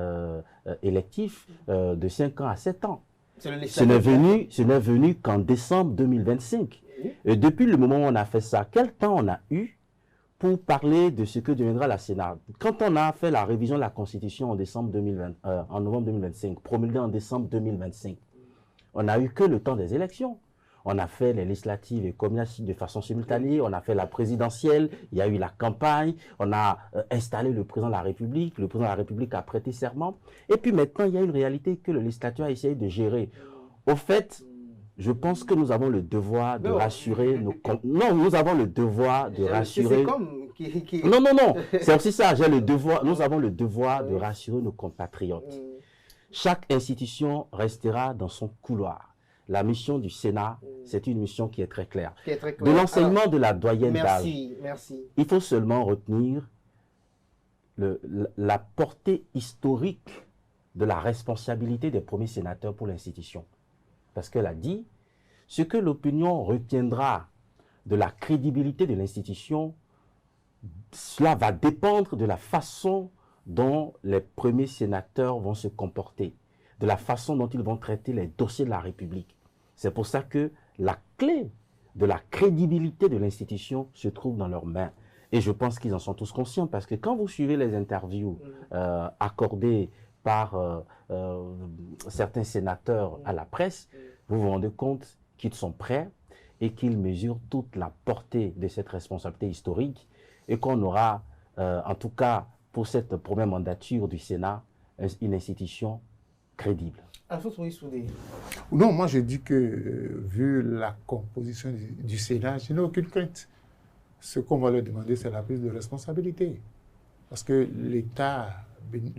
électifs de 5 ans à 7 ans. Ce n'est venu qu'en décembre 2025. Et depuis le moment où on a fait ça, quel temps on a eu pour parler de ce que deviendra la Sénat? Quand on a fait la révision de la Constitution en novembre 2025, promulguée en décembre 2025, on n'a eu que le temps des élections. On a fait les législatives et communales de façon simultanée, on a fait la présidentielle, il y a eu la campagne, on a installé le président de la République, le président de la République a prêté serment. Et puis maintenant, il y a une réalité que le législateur a essayé de gérer. Au fait, je pense que nous avons le devoir de rassurer nos... Non, nous avons le devoir de rassurer... Non, c'est aussi ça, nous avons le devoir de rassurer nos compatriotes. Chaque institution restera dans son couloir. La mission du Sénat, c'est une mission qui est très claire. De l'enseignement de la doyenne d'âge, il faut seulement retenir la portée historique de la responsabilité des premiers sénateurs pour l'institution. Parce qu'elle a dit, ce que l'opinion retiendra de la crédibilité de l'institution, cela va dépendre de la façon dont les premiers sénateurs vont se comporter, de la façon dont ils vont traiter les dossiers de la République. C'est pour ça que la clé de la crédibilité de l'institution se trouve dans leurs mains. Et je pense qu'ils en sont tous conscients, parce que quand vous suivez les interviews accordées par certains sénateurs à la presse, vous vous rendez compte qu'ils sont prêts et qu'ils mesurent toute la portée de cette responsabilité historique, et qu'on aura, en tout cas pour cette première mandature du Sénat, une institution crédible. Non, moi je dis que vu la composition du Sénat, je n'ai aucune crainte. Ce qu'on va leur demander, c'est la prise de responsabilité. Parce que l'État,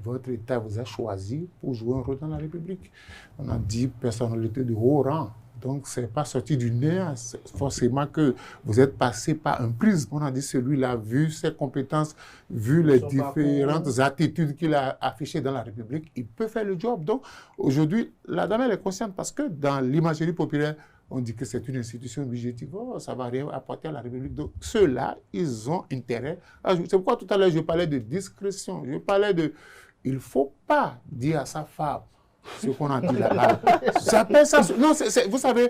votre État vous a choisi pour jouer un rôle dans la République. On a 10 personnalités de haut rang. Donc, ce n'est pas sorti du néant. Forcément que vous êtes passé par un prisme. On a dit celui-là, vu ses compétences, vu les différentes attitudes qu'il a affichées dans la République, il peut faire le job. Donc, aujourd'hui, la dame, elle est consciente parce que dans l'imagerie populaire, on dit que c'est une institution budgétive. Oh, ça ne va rien apporter à la République. Donc, ceux-là, ils ont intérêt. C'est pourquoi tout à l'heure, je parlais de discrétion. Je parlais de... Il ne faut pas dire à sa femme ce qu'on a dit là. Ça peut, ça, non, vous savez,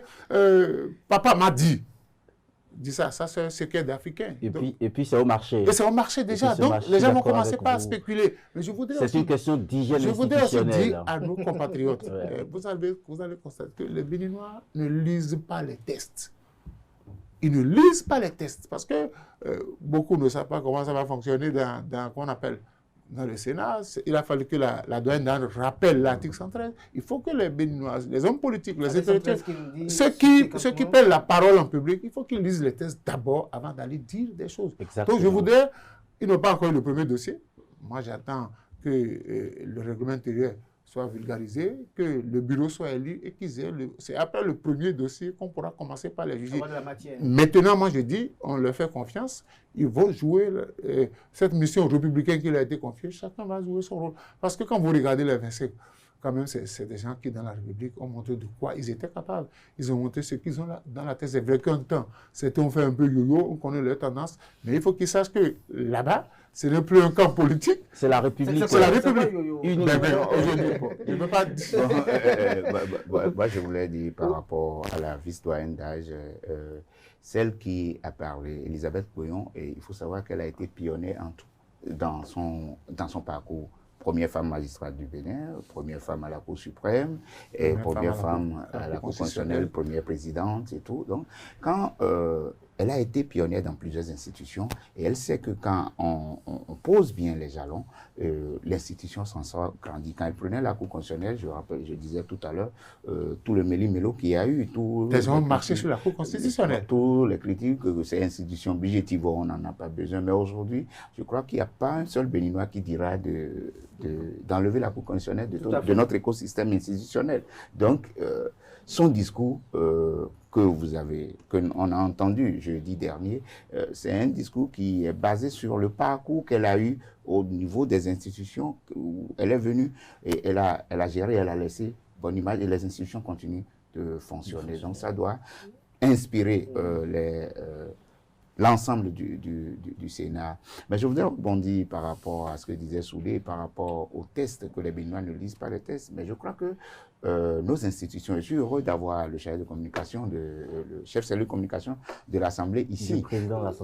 papa m'a dit. Dit ça c'est un secret d'Africain. Et puis c'est au marché. Et c'est au marché déjà. Donc les gens vont commencer pas à spéculer. Mais je voudrais c'est une question d'hygiène institutionnelle. Je voudrais aussi dire à nos compatriotes, vous allez constater que les Béninois ne lisent pas les tests. Ils ne lisent pas les tests parce que beaucoup ne savent pas comment ça va fonctionner dans qu'on appelle dans le Sénat. Il a fallu que la douane rappelle l'article 113. Il faut que les Béninois, les hommes politiques, les intellectuels, ceux qui prennent la parole en public, il faut qu'ils lisent les tests d'abord avant d'aller dire des choses. Exactement. Donc je voudrais, ils n'ont pas encore eu le premier dossier. Moi j'attends que le règlement intérieur soit vulgarisé, que le bureau soit élu et qu'ils aient c'est après le premier dossier qu'on pourra commencer par les juger. Maintenant, moi je dis, on leur fait confiance, ils vont jouer cette mission républicaine qui leur a été confiée, chacun va jouer son rôle. Parce que quand vous regardez les 25 quand même, c'est des gens qui, dans la République, ont montré de quoi ils étaient capables. Ils ont montré ce qu'ils ont dans la tête. C'est vrai qu'un temps, c'était on fait un peu yo-yo, on connaît leur tendance, mais il faut qu'ils sachent que là-bas, ce n'est plus un camp politique. C'est la République. C'est la République. Unie. Je ne peux pas dire. Moi, je voulais dire par rapport à la vice-doyenne d'âge, celle qui a parlé, Elisabeth Boyon, et il faut savoir qu'elle a été pionnière en tout, dans son parcours. Première femme magistrate du Bénin, première femme à la Cour suprême, et première femme à la Cour constitutionnelle, première présidente et tout. Donc, quand elle a été pionnière dans plusieurs institutions, et elle sait que quand on pose bien les jalons, l'institution s'en sort grandie. Quand elle prenait la Cour constitutionnelle, je disais tout à l'heure, tout le méli-mélo qu'il y a eu, les gens ont marché sur la Cour constitutionnelle. Tous les critiques que ces institutions budgétivores, on n'en a pas besoin. Mais aujourd'hui, je crois qu'il n'y a pas un seul Béninois qui dira d'enlever la Cour constitutionnelle de notre écosystème institutionnel. Donc, son discours qu'on a entendu jeudi dernier, c'est un discours qui est basé sur le parcours qu'elle a eu au niveau des institutions où elle est venue et elle a géré, elle a laissé bonne image et les institutions continuent de fonctionner. Donc ça doit inspirer l'ensemble du Sénat. Mais je voudrais rebondir par rapport à ce que disait Soulé, par rapport aux tests, que les Béninois ne lisent pas les tests. Mais je crois que nos institutions, je suis heureux d'avoir le chef de communication, le chef cellule de communication de l'Assemblée ici,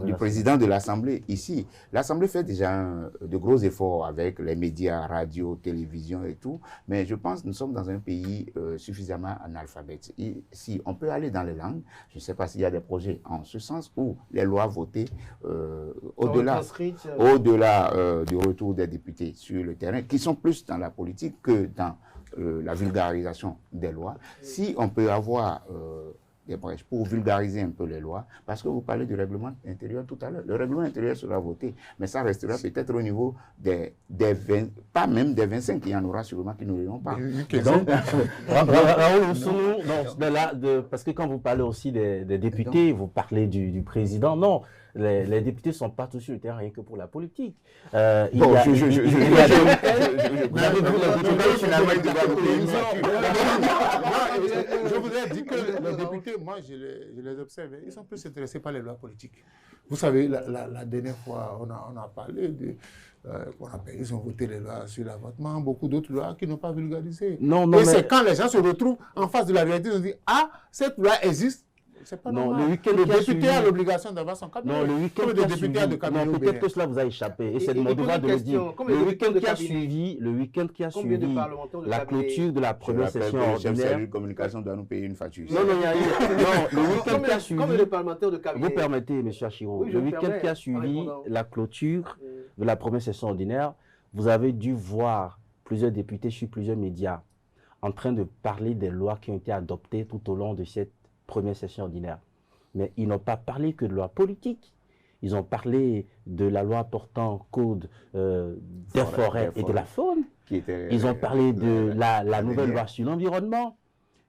du président de l'Assemblée ici. L'Assemblée fait déjà de gros efforts avec les médias, radio, télévision et tout, mais je pense que nous sommes dans un pays suffisamment analphabète. Si on peut aller dans les langues, je ne sais pas s'il y a des projets en ce sens où les lois votées au-delà du retour des députés sur le terrain, qui sont plus dans la politique que dans la vulgarisation des lois, si on peut avoir des brèches pour vulgariser un peu les lois, parce que vous parlez du règlement intérieur tout à l'heure. Le règlement intérieur sera voté, mais ça restera peut-être au niveau des 20, pas même des 25, il y en aura sûrement qui n'auront pas. Donc, parce que quand vous parlez aussi des députés, vous parlez du président, non. Les députés ne sont pas tous sur le terrain rien que pour la politique. Je voudrais dire que les députés, moi je les observe, ils sont plus intéressés par les lois politiques. Vous savez, la dernière fois, on a parlé de... ils ont voté les lois sur l'avortement, beaucoup d'autres lois qui n'ont pas vulgarisé. Et c'est quand les gens se retrouvent en face de la réalité, ils se disent « Ah, cette loi existe ». C'est pas normal. Le député a l'obligation d'avoir son cabinet. Non, le week-end peut-être que cela vous a échappé. Et c'est mon devoir de le dire. Le week-end qui a suivi la clôture de la première session ordinaire. La communication doit nous payer une facture. Non, le week-end qui a suivi. Comme le parlementaire de cabinet. Vous permettez, M. Achiro, le week-end qui a suivi la clôture de la première session ordinaire, vous avez dû voir plusieurs députés sur plusieurs médias en train de parler des lois qui ont été adoptées tout au long de cette première session ordinaire. Mais ils n'ont pas parlé que de loi politique. Ils ont parlé de la loi portant code des forêts et de la faune. Ils ont parlé de la nouvelle loi sur l'environnement.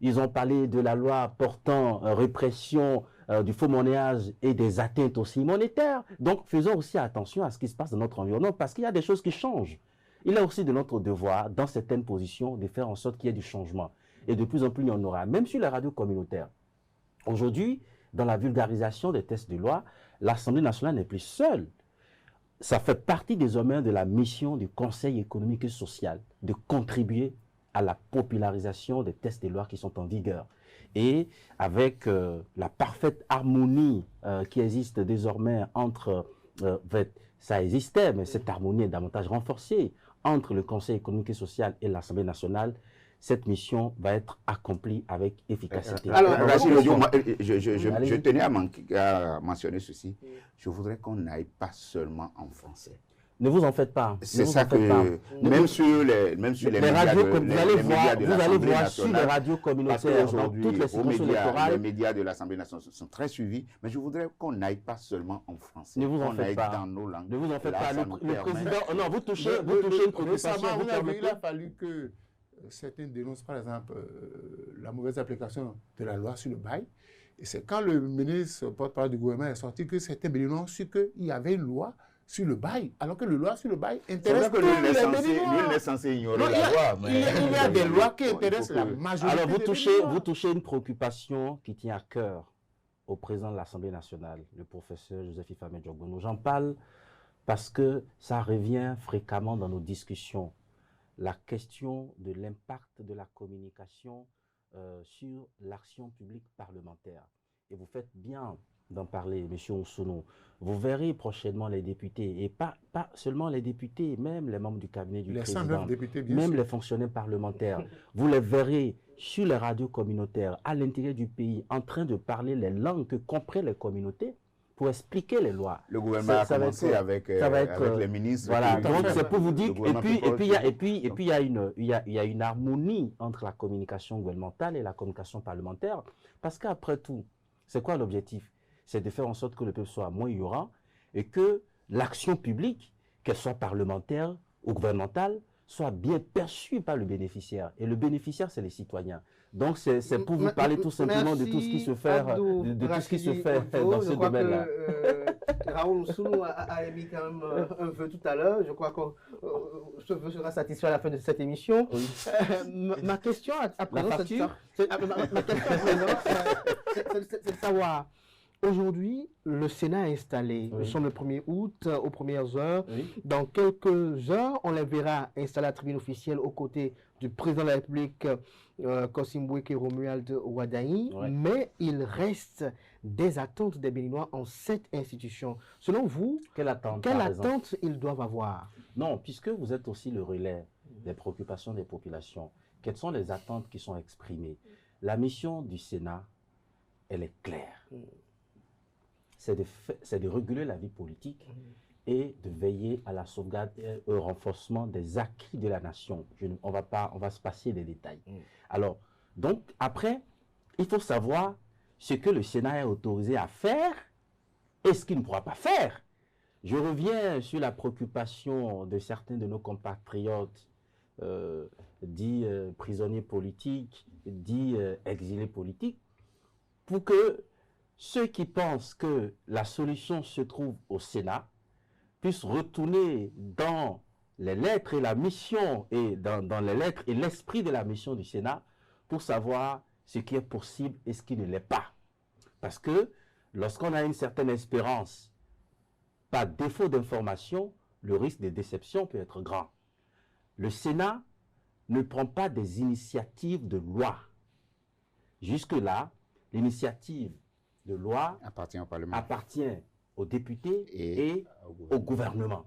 Ils ont parlé de la loi portant répression du faux monnayage et des atteintes aussi monétaires. Donc faisons aussi attention à ce qui se passe dans notre environnement parce qu'il y a des choses qui changent. Il est aussi de notre devoir, dans certaines positions, de faire en sorte qu'il y ait du changement. Et de plus en plus, il y en aura, même sur les radios communautaires. Aujourd'hui, dans la vulgarisation des textes de loi, l'Assemblée nationale n'est plus seule. Ça fait partie désormais de la mission du Conseil économique et social de contribuer à la popularisation des textes de loi qui sont en vigueur. Et avec la parfaite harmonie qui existe désormais entre, ça existait, mais cette harmonie est davantage renforcée entre le Conseil économique et social et l'Assemblée nationale, cette mission va être accomplie avec efficacité. Alors, je tenais à mentionner ceci. Je voudrais qu'on n'aille pas seulement en français. Ne vous en faites pas. C'est ça que, même sur les radios, vous allez voir sur les radios communautaires, dans toutes les circonscriptions électorales. Les médias de l'Assemblée nationale sont très suivis, mais je voudrais qu'on n'aille pas seulement en français. Ne vous en faites pas. Dans nos langues. Ne vous en faites pas. Le président, non, vous touchez une préoccupation. Il a fallu que certains dénoncent par exemple la mauvaise application de la loi sur le bail. Et c'est quand le ministre porte-parole du gouvernement est sorti que certains Béninois ont su qu'il y avait une loi sur le bail, alors que la loi sur le bail C'est intéresse vrai que tous nul les Béninois. n'est censé ignorer Non, la loi. il y a des lois qui il faut intéressent la que- majorité Alors, des Béninois. vous touchez une préoccupation qui tient à cœur au président de l'Assemblée nationale, le professeur Joseph Ifame Djogbono. J'en parle parce que ça revient fréquemment dans nos discussions. La question de l'impact de la communication sur l'action publique parlementaire. Et vous faites bien d'en parler, M. Ousounou. Vous verrez prochainement les députés, et pas seulement les députés, même les membres du cabinet du Les président, 109 députés, bien même sûr. les fonctionnaires parlementaires. Vous les verrez sur les radios communautaires, à l'intérieur du pays, en train de parler les langues que comprennent les communautés pour expliquer les lois. Le gouvernement a Ça va commencé être- avec les ministres. Voilà, qui- donc c'est pour vous le dire, gouvernement et people, puis il y a une harmonie entre la communication gouvernementale et la communication parlementaire, parce qu'après tout, c'est quoi l'objectif? C'est de faire en sorte que le peuple soit moins ignorant et que l'action publique, qu'elle soit parlementaire ou gouvernementale, soit bien perçue par le bénéficiaire. Et le bénéficiaire, c'est les citoyens. Donc, c'est pour vous parler tout simplement de tout ce qui se fait, de tout ce qui se fait dans ce domaine-là. Raoul Ousounou a émis quand même un vœu tout à l'heure. Je crois que ce vœu sera satisfait à la fin de cette émission. Oui. Ma question à présent, facture ma question à présent, c'est de savoir. Aujourd'hui, le Sénat est installé. Oui. Nous sommes le 1er août, aux premières heures. Oui. Dans quelques heures, on les verra installés à la tribune officielle aux côtés du président de la République, Kassim Boueke Romuald Ouaddaï. Ouais. Mais il reste des attentes des Béninois en cette institution. Selon vous, Quelle attente, quelle par exemple? attente ils doivent avoir? Non, puisque vous êtes aussi le relais des préoccupations des populations, quelles sont les attentes qui sont exprimées? La mission du Sénat, elle est claire. C'est de réguler la vie politique et de veiller à la sauvegarde et au renforcement des acquis de la nation. On va se passer des détails. Alors, donc, après, il faut savoir ce que le Sénat est autorisé à faire et ce qu'il ne pourra pas faire. Je reviens sur la préoccupation de certains de nos compatriotes dits prisonniers politiques, dits exilés politiques, pour que ceux qui pensent que la solution se trouve au Sénat puissent retourner dans les lettres et la mission, et dans les lettres et l'esprit de la mission du Sénat pour savoir ce qui est possible et ce qui ne l'est pas. Parce que lorsqu'on a une certaine espérance, par défaut d'information, le risque de déception peut être grand. Le Sénat ne prend pas des initiatives de loi. Jusque-là, l'initiative de loi appartient au Parlement. appartient aux députés et au au gouvernement.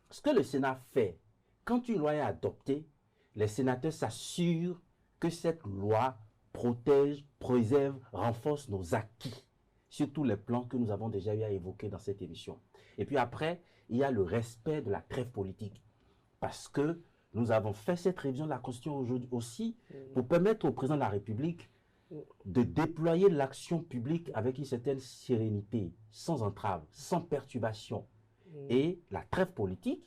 Ce que le Sénat fait, quand une loi est adoptée, les sénateurs s'assurent que cette loi protège, préserve, renforce nos acquis sur tous les plans que nous avons déjà eu à évoquer dans cette émission. Et puis après, il y a le respect de la trêve politique. Parce que nous avons fait cette révision de la Constitution aujourd'hui aussi pour permettre au président de la République de déployer l'action publique avec une certaine sérénité, sans entrave, sans perturbation. Et la trêve politique,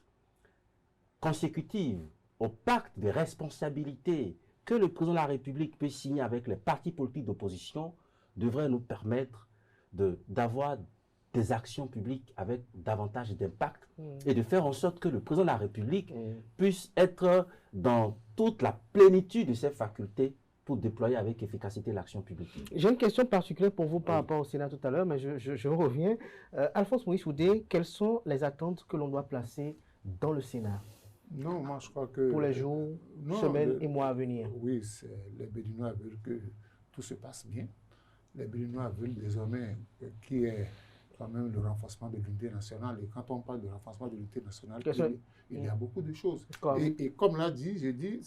consécutive au pacte de responsabilité que le président de la République peut signer avec les partis politiques d'opposition, devrait nous permettre d'avoir des actions publiques avec davantage d'impact et de faire en sorte que le président de la République puisse être dans toute la plénitude de ses facultés pour déployer avec efficacité l'action publique. J'ai une question particulière pour vous par rapport au Sénat tout à l'heure, mais je reviens. Alphonse Maurice Oudé, quelles sont les attentes que l'on doit placer dans le Sénat Non, moi je crois que... pour les jours, semaines et mois à venir? Oui, les Béninois veulent que tout se passe bien. Les Béninois veulent désormais qu'il y ait quand même le renforcement de l'unité nationale. Et quand on parle de renforcement de l'unité nationale, il y a beaucoup de choses. Et comme l'a dit, j'ai dit,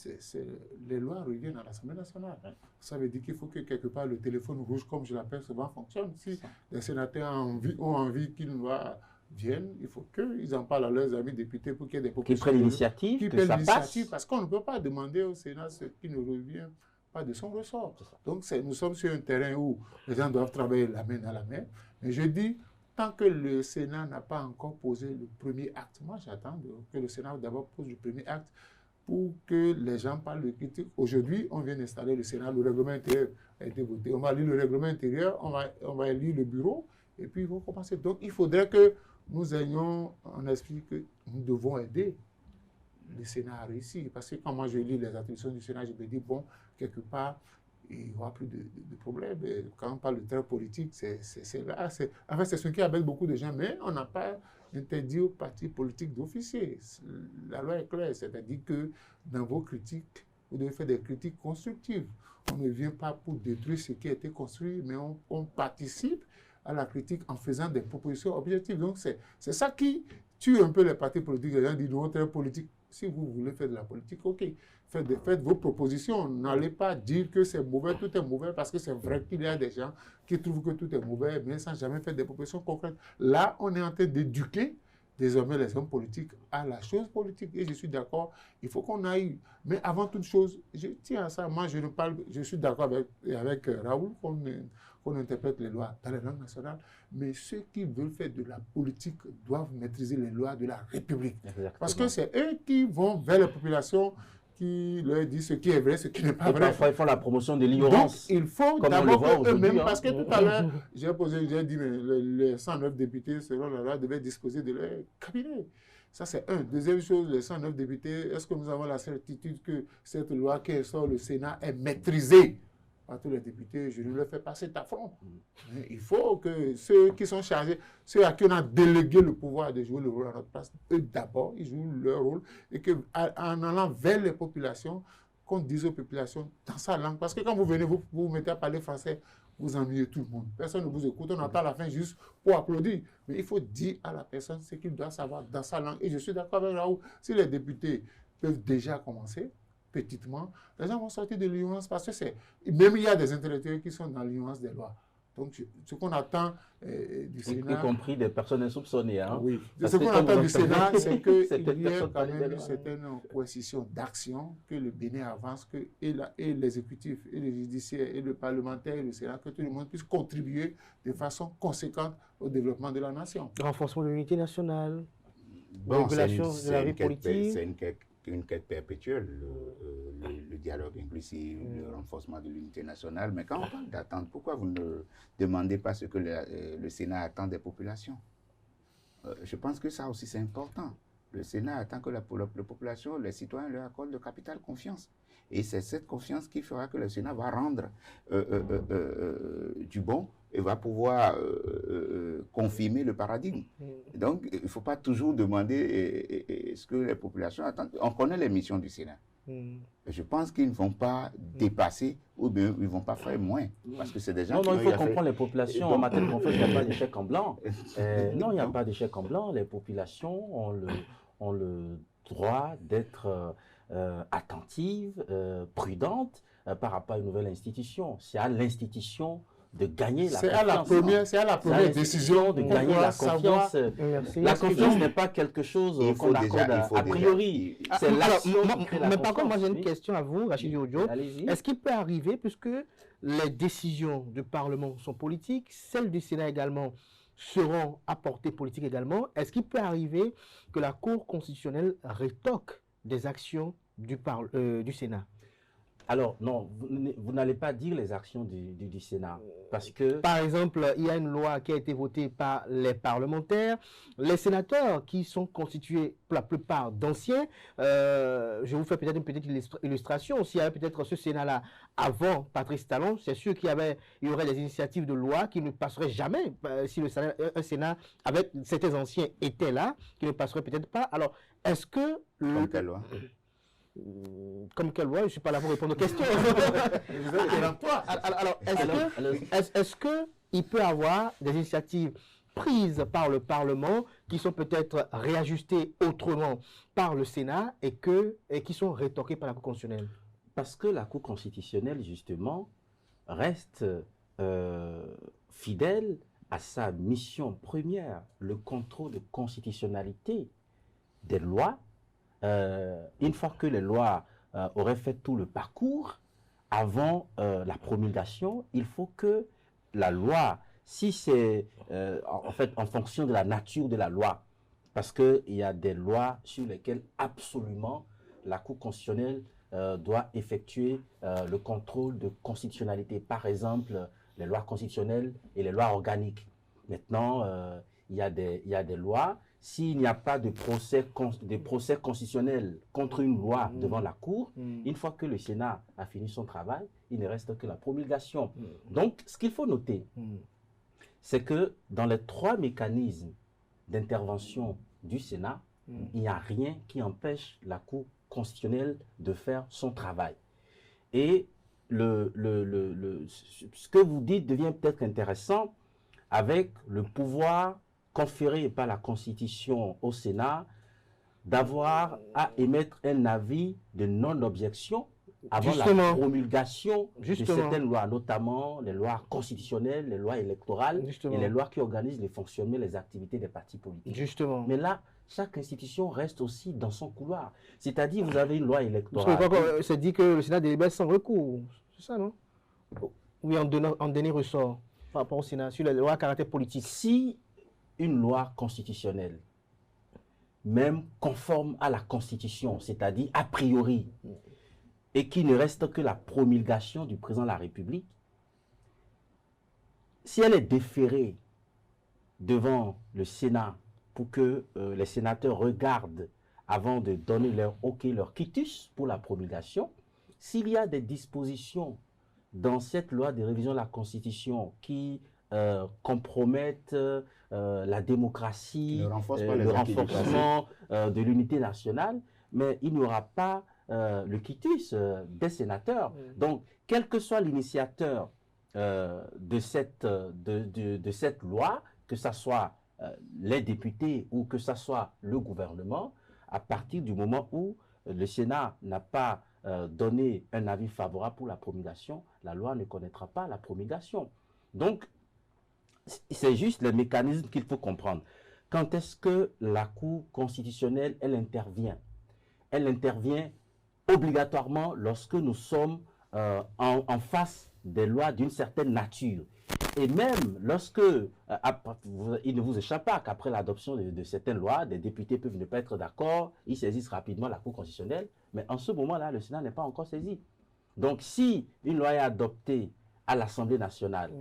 les lois reviennent à l'Assemblée nationale. Ça veut dire qu'il faut que quelque part le téléphone rouge, comme je l'appelle souvent, fonctionne. Si les sénateurs ont envie qu'une loi vienne, il faut qu'ils en parlent à leurs amis députés pour qu'il y ait des propositions. Qu'ils prennent l'initiative, que ça passe. Parce qu'on ne peut pas demander au Sénat ce qui ne revient pas de son ressort. Donc nous sommes sur un terrain où les gens doivent travailler la main dans la main. Mais je dis, tant que le Sénat n'a pas encore posé le premier acte, moi j'attends que le Sénat d'abord pose le premier acte pour que les gens parlent de critique. Aujourd'hui, on vient d'installer le Sénat, le règlement intérieur a été voté. On va lire le règlement intérieur, on va lire le bureau, et puis ils vont commencer. Donc il faudrait que nous ayons en esprit que nous devons aider le Sénat à réussir. Parce que quand moi je lis les attributions du Sénat, je me dis, bon, quelque part, il n'y aura plus de problème. Et quand on parle de terre politique, c'est là. En fait, c'est ce qui embête beaucoup de gens, mais on n'a pas interdit aux partis politiques d'officier. La loi est claire, c'est-à-dire que dans vos critiques, vous devez faire des critiques constructives. On ne vient pas pour détruire ce qui a été construit, mais on participe à la critique en faisant des propositions objectives. Donc, c'est ça qui tue un peu les partis politiques. Les gens disent, non, terre politique. Si vous voulez faire de la politique, ok, faites vos propositions. N'allez pas dire que c'est mauvais, tout est mauvais, parce que c'est vrai qu'il y a des gens qui trouvent que tout est mauvais, mais sans jamais faire des propositions concrètes. Là, on est en train d'éduquer désormais les hommes politiques à la chose politique. Et je suis d'accord, il faut qu'on aille. Mais avant toute chose, je tiens à ça. Moi, je suis d'accord avec Raoul qu'on interprète les lois dans les langues nationales. Mais ceux qui veulent faire de la politique doivent maîtriser les lois de la République. Exactement. Parce que c'est eux qui vont vers les populations, qui leur disent ce qui est vrai, ce qui n'est pas vrai. Parfois, ils font la promotion de l'ignorance. Donc, il faut d'abord eux-mêmes, parce que tout à l'heure, j'ai dit, mais les 109 députés, selon la loi, devaient disposer de leur cabinet. Ça, c'est un. Deuxième chose, les 109 députés, est-ce que nous avons la certitude que cette loi qui sort le Sénat est maîtrisée par tous les députés? Je ne leur fais pas cet affront. Mais il faut que ceux qui sont chargés, ceux à qui on a délégué le pouvoir de jouer le rôle à notre place, eux d'abord, ils jouent leur rôle, et qu'en allant vers les populations, qu'on dise aux populations dans sa langue. Parce que quand vous venez, vous vous mettez à parler français, vous ennuyez tout le monde. Personne ne vous écoute, on attend la fin juste pour applaudir. Mais il faut dire à la personne ce qu'il doit savoir dans sa langue. Et je suis d'accord avec Raoul, si les députés peuvent déjà commencer, petitement, les gens vont sortir de l'ignorance parce que même il y a des intellectuels qui sont dans l'ignorance des lois. Donc, ce qu'on attend du Sénat... Y compris des personnes insoupçonnées. Hein? Oui. Ce qu'on attend du Sénat, c'est qu'il y ait quand même une certaine coercition d'action, que le Bénin avance, et l'exécutif, et le judiciaire, et le parlementaire, et le Sénat, que tout le monde puisse contribuer de façon conséquente au développement de la nation. Renforcement de l'unité nationale, bon, régulation de la vie politique. C'est une quête perpétuelle, le dialogue inclusif, le renforcement de l'unité nationale. Mais quand on parle d'attente, pourquoi vous ne demandez pas ce que le Sénat attend des populations? Je pense que ça aussi c'est important. Le Sénat attend que la population, les citoyens leur accordent de capitale confiance. Et c'est cette confiance qui fera que le Sénat va rendre du bon et va pouvoir confirmer le paradigme. Donc, il ne faut pas toujours demander ce que les populations attendent. On connaît les missions du Sénat. Je pense qu'ils ne vont pas dépasser ou bien ils ne vont pas faire moins. Parce que c'est des gens qui il faut comprendre les populations. En matière de confiance, il n'y a pas d'échec en blanc. Non, il n'y a pas d'échec en blanc. Les populations ont le droit d'être attentives, prudentes par rapport à une nouvelle institution. C'est à l'institution de gagner la confiance. C'est à la première décision de gagner la confiance. La confiance n'est pas quelque chose qu'on accorde a priori. C'est l'action qui crée la confiance. Mais par contre, moi j'ai une question à vous, Rachid Ojo. Est-ce qu'il peut arriver, puisque les décisions du Parlement sont politiques, celles du Sénat également seront à portée politique également, est-ce qu'il peut arriver que la Cour constitutionnelle rétoque des actions du Sénat? Alors, non, vous n'allez pas dire les actions du Sénat, parce que... Par exemple, il y a une loi qui a été votée par les parlementaires, les sénateurs qui sont constitués pour la plupart d'anciens. Je vous fais peut-être une petite illustration. S'il y avait peut-être ce Sénat-là avant Patrice Talon, c'est sûr qu'il y aurait des initiatives de loi qui ne passeraient jamais. Si un Sénat avec certains anciens était là, qui ne passerait peut-être pas. Alors, est-ce que... Comme quelle loi? Comme quelle loi? Je ne suis pas là pour répondre aux questions. Alors, est-ce qu'il peut y avoir des initiatives prises par le Parlement qui sont peut-être réajustées autrement par le Sénat et qui sont rétorquées par la Cour constitutionnelle? Parce que la Cour constitutionnelle, justement, reste fidèle à sa mission première, le contrôle de constitutionnalité des lois. Une fois que les lois auraient fait tout le parcours, avant la promulgation, il faut que la loi, si c'est en fait en fonction de la nature de la loi, parce qu'il y a des lois sur lesquelles absolument la Cour constitutionnelle doit effectuer le contrôle de constitutionnalité. Par exemple, les lois constitutionnelles et les lois organiques. Maintenant, il y a des lois. S'il n'y a pas de procès constitutionnel contre une loi devant la Cour, une fois que le Sénat a fini son travail, il ne reste que la promulgation. Donc, ce qu'il faut noter, c'est que dans les 3 mécanismes d'intervention du Sénat, il n'y a rien qui empêche la Cour constitutionnelle de faire son travail. Et ce que vous dites devient peut-être intéressant avec le pouvoir conféré par la Constitution au Sénat d'avoir à émettre un avis de non-objection avant la promulgation de certaines lois, notamment les lois constitutionnelles, les lois électorales et les lois qui organisent le fonctionnement et les activités des partis politiques. Mais là, chaque institution reste aussi dans son couloir. C'est-à-dire, vous avez une loi électorale. C'est dit que le Sénat délibère sans recours. C'est ça, non? Oui, en dernier ressort par rapport au Sénat sur les lois à caractère politique. Si une loi constitutionnelle, même conforme à la Constitution, c'est-à-dire a priori, et qui ne reste que la promulgation du président de la République, si elle est déférée devant le Sénat pour que les sénateurs regardent avant de donner leur OK, leur quitus pour la promulgation, s'il y a des dispositions dans cette loi de révision de la Constitution qui compromettent la démocratie, le renforcement de l'unité nationale, mais il n'y aura pas le quitus des sénateurs. Donc, quel que soit l'initiateur de cette loi, que ce soit les députés ou que ce soit le gouvernement, à partir du moment où le Sénat n'a pas donné un avis favorable pour la promulgation, la loi ne connaîtra pas la promulgation. Donc, c'est juste le mécanisme qu'il faut comprendre. Quand est-ce que la Cour constitutionnelle, elle intervient? Elle intervient obligatoirement lorsque nous sommes en face des lois d'une certaine nature. Et même lorsque, il ne vous échappe pas qu'après l'adoption de certaines lois, des députés peuvent ne pas être d'accord, ils saisissent rapidement la Cour constitutionnelle, mais en ce moment-là, le Sénat n'est pas encore saisi. Donc si une loi est adoptée à l'Assemblée nationale,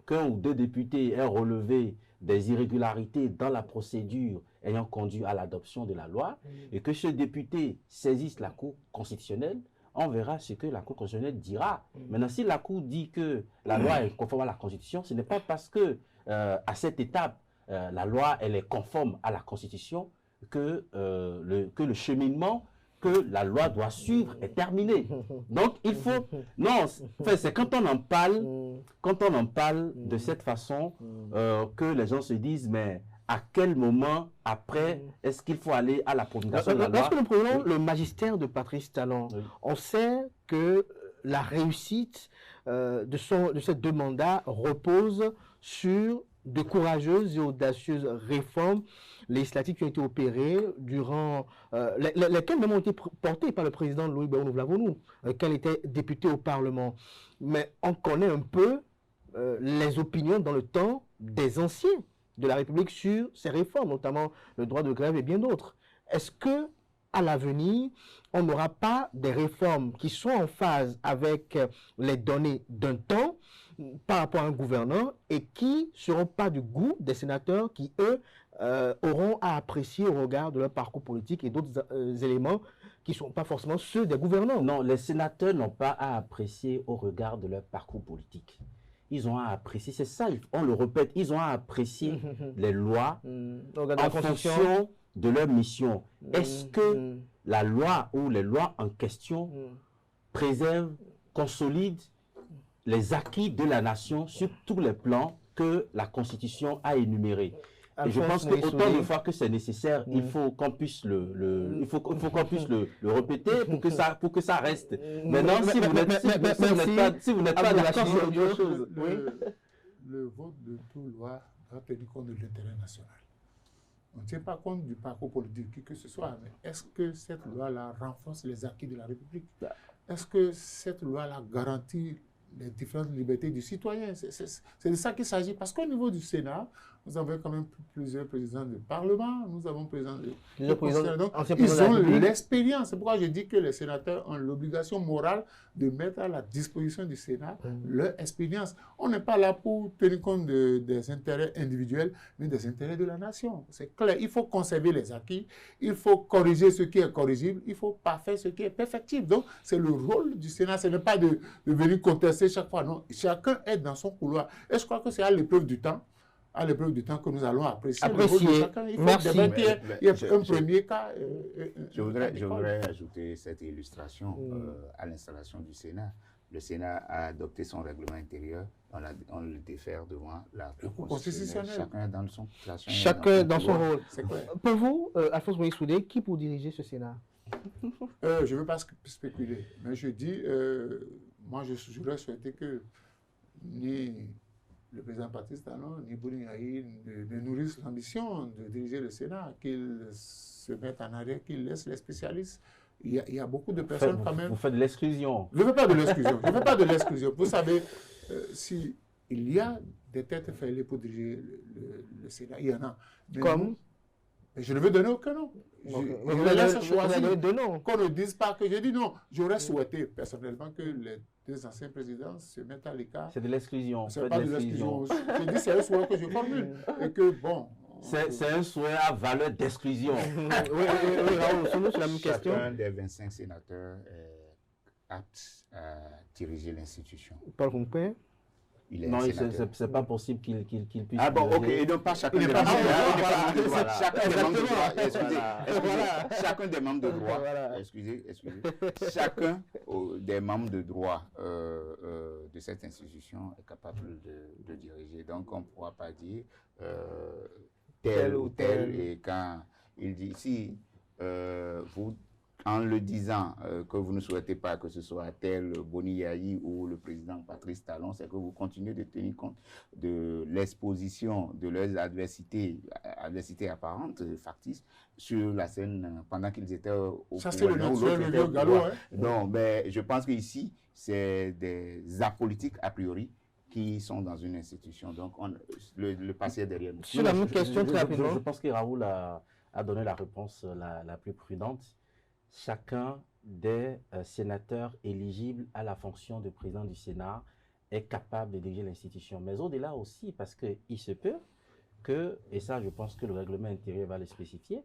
qu'un ou deux députés aient relevé des irrégularités dans la procédure ayant conduit à l'adoption de la loi, et que ce député saisisse la Cour constitutionnelle, on verra ce que la Cour constitutionnelle dira. Maintenant, si la Cour dit que la loi est conforme à la Constitution, ce n'est pas parce que, à cette étape, la loi elle est conforme à la Constitution que le cheminement que la loi doit suivre est terminé. Donc, il faut... Non, c'est quand on en parle de cette façon que les gens se disent, mais à quel moment, après, est-ce qu'il faut aller à la promulgation de la loi? Lorsque nous prenons le magistère de Patrice Talon, on sait que la réussite de ces 2 mandats repose sur de courageuses et audacieuses réformes législatives qui ont été opérées durant lesquelles même ont été portées par le président Louis Béounou-Vlavonou, quand il était député au Parlement. Mais on connaît un peu les opinions dans le temps des anciens de la République sur ces réformes, notamment le droit de grève et bien d'autres. Est-ce que à l'avenir, on n'aura pas des réformes qui sont en phase avec les données d'un temps par rapport à un gouvernant et qui ne seront pas du goût des sénateurs qui, eux, auront à apprécier au regard de leur parcours politique et d'autres éléments qui ne sont pas forcément ceux des gouvernants? Non, les sénateurs n'ont pas à apprécier au regard de leur parcours politique. Ils ont à apprécier, c'est ça, on le répète, ils ont à apprécier les lois en fonction de leur mission. Est-ce que la loi ou les lois en question préservent, consolident les acquis de la nation sur tous les plans que la Constitution a énumérés? Et je pense qu'autant de fois que c'est nécessaire, il faut qu'on puisse le répéter pour que ça reste. Maintenant, si vous n'êtes pas d'accord sur autre chose. Le vote de toute loi doit tenir compte de l'intérêt national. On ne tient pas compte du parcours politique, qui que ce soit, mais est-ce que cette loi-là renforce les acquis de la République? Est-ce que cette loi-là garantit les différentes libertés du citoyen? C'est de ça qu'il s'agit. Parce qu'au niveau du Sénat, nous avons quand même plusieurs présidents de parlement, nous avons Plusieurs présidents, donc, anciens ils présidents de la ont République. l'expérience. C'est pourquoi je dis que les sénateurs ont l'obligation morale de mettre à la disposition du Sénat leur expérience. On n'est pas là pour tenir compte des intérêts individuels, mais des intérêts de la nation. C'est clair, il faut conserver les acquis, il faut corriger ce qui est corrigible, il faut parfaire ce qui est perfectible. Donc, c'est le rôle du Sénat, ce n'est pas de venir contester chaque fois, non. Chacun est dans son couloir. Et je crois que c'est à l'épreuve du temps, que nous allons apprécier. Le rôle de chacun. Il faut Merci. qu'il y ait un premier cas. Je voudrais ajouter cette illustration à l'installation du Sénat. Le Sénat a adopté son règlement intérieur, on le défère devant la Cour constitutionnelle. Chacun dans son Chacun dans son rôle. C'est clair. Pour vous, Alphonse Moïse Soudé, qui pour diriger ce Sénat? Je ne veux pas spéculer, mais je dis, moi j'aurais souhaité que ni le président Patrice Talon, ni Boni Yahi ne nourrissent l'ambition de diriger le Sénat, qu'ils se mettent en arrière, qu'ils laissent les spécialistes. Il y a beaucoup de personnes quand même. Vous faites de l'exclusion. Je ne veux pas de l'exclusion. Je ne veux pas de l'exclusion. Vous savez, si il y a des têtes fêlées pour diriger le Sénat, il y en a. Mais Comme je ne veux donner aucun nom. Vous laisse choisir deux noms. Qu'on ne dise pas que j'ai dit non. J'aurais souhaité personnellement que les deux anciens présidents se mettent à l'écart. C'est de l'exclusion. Ce n'est pas de l'exclusion. Je dis c'est un souhait que je formule. Et que bon. C'est un souhait à valeur d'exclusion. Oui, Raoul, c'est la même question. Chacun des 25 sénateurs est apte à diriger l'institution. Paul Roumpin. Non, c'est pas possible qu'il puisse. Ah bon, ok, et donc pas chacun des membres de droit. Chacun des membres de droit. Excusez. Chacun des membres de droit de cette institution est capable de diriger. Donc on ne pourra pas dire tel ou tel. Et quand il dit si vous, en le disant que vous ne souhaitez pas que ce soit tel Boni Yahi ou le président Patrice Talon, c'est que vous continuez de tenir compte de l'exposition de leurs adversités apparentes, factices, sur la scène pendant qu'ils étaient au pouvoir. Ça, c'est le vieux galop. Hein? Non, mais je pense qu'ici, c'est des apolitiques a priori qui sont dans une institution. Donc, le passé est derrière nous. Sur la même question, très rapidement. Je pense que Raoul a donné la réponse la plus prudente. Chacun des sénateurs éligibles à la fonction de président du Sénat est capable de diriger l'institution. Mais au-delà aussi, parce qu'il se peut que, et ça je pense que le règlement intérieur va le spécifier,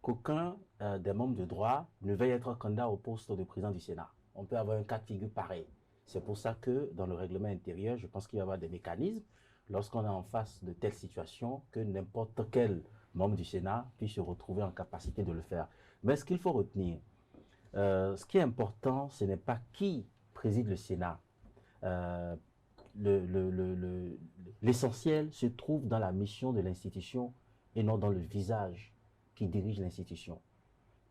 qu'aucun des membres de droit ne veuille être candidat au poste de président du Sénat. On peut avoir un cas de figure pareil. C'est pour ça que dans le règlement intérieur, je pense qu'il va y avoir des mécanismes lorsqu'on est en face de telles situations que n'importe quel membre du Sénat puisse se retrouver en capacité de le faire. Mais ce qu'il faut retenir, ce qui est important, ce n'est pas qui préside le Sénat. L'essentiel se trouve dans la mission de l'institution et non dans le visage qui dirige l'institution.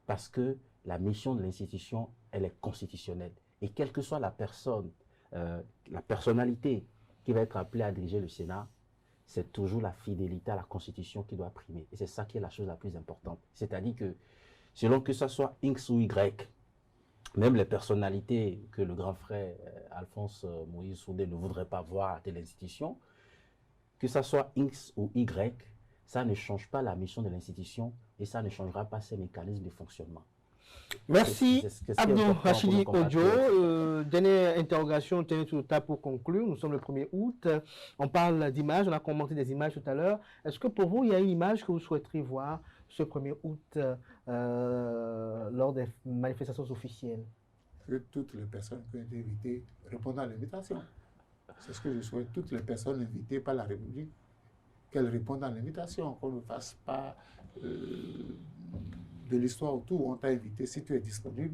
Parce que la mission de l'institution, elle est constitutionnelle. Et quelle que soit la personne, la personnalité qui va être appelée à diriger le Sénat, c'est toujours la fidélité à la Constitution qui doit primer. Et c'est ça qui est la chose la plus importante. C'est-à-dire que, selon que ce soit X ou Y, même les personnalités que le grand frère Alphonse Moïse Soudé ne voudrait pas voir à telle institution, que ce soit X ou Y, ça ne change pas la mission de l'institution et ça ne changera pas ses mécanismes de fonctionnement. Merci Abdou Rachidi Ojo. Dernière interrogation, tenez tout le temps pour conclure. Nous sommes le 1er août. On parle d'images, on a commenté des images tout à l'heure. Est-ce que pour vous, il y a une image que vous souhaiteriez voir ce 1er août lors des manifestations officielles? Que toutes les personnes qui ont été invitées répondent à l'invitation. C'est ce que je souhaite. Toutes les personnes invitées par la République, qu'elles répondent à l'invitation, qu'on ne fasse pas de l'histoire autour, on t'a invité, si tu es disponible,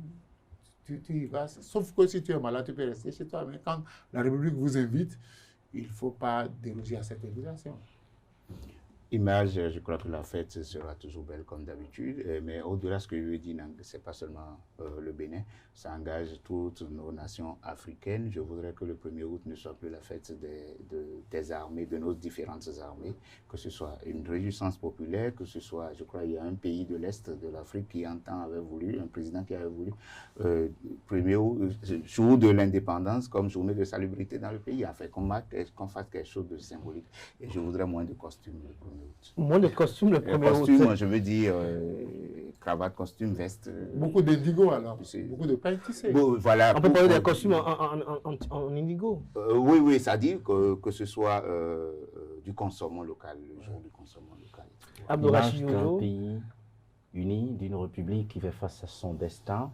tu y vas. Sauf que si tu es malade, tu peux rester chez toi. Mais quand la République vous invite, il ne faut pas déroger à cette invitation. Image, je crois que la fête sera toujours belle comme d'habitude, mais au-delà de ce que je veux dire, ce n'est pas seulement le Bénin, ça engage toutes nos nations africaines. Je voudrais que le 1er août ne soit plus la fête des armées, de nos différentes armées, que ce soit une réjouissance populaire, que ce soit, je crois, il y a un pays de l'Est de l'Afrique qui un temps avait voulu, un président qui avait voulu, 1er août, jour de l'indépendance comme journée de salubrité dans le pays, en fait, qu'on fasse quelque chose de symbolique. Et je voudrais moins de costumes le 1er août. Moins de costumes le 1er août. Costume, je veux dire, cravate, costume, veste. Beaucoup d'indigo alors, beaucoup de pain tissé. Bon, voilà, On peut parler des costumes en indigo. Oui, c'est-à-dire que ce soit du consommant local, le jour du consommant local. Abdourachid L'image d'un Diodio. pays uni, d'une république qui fait face à son destin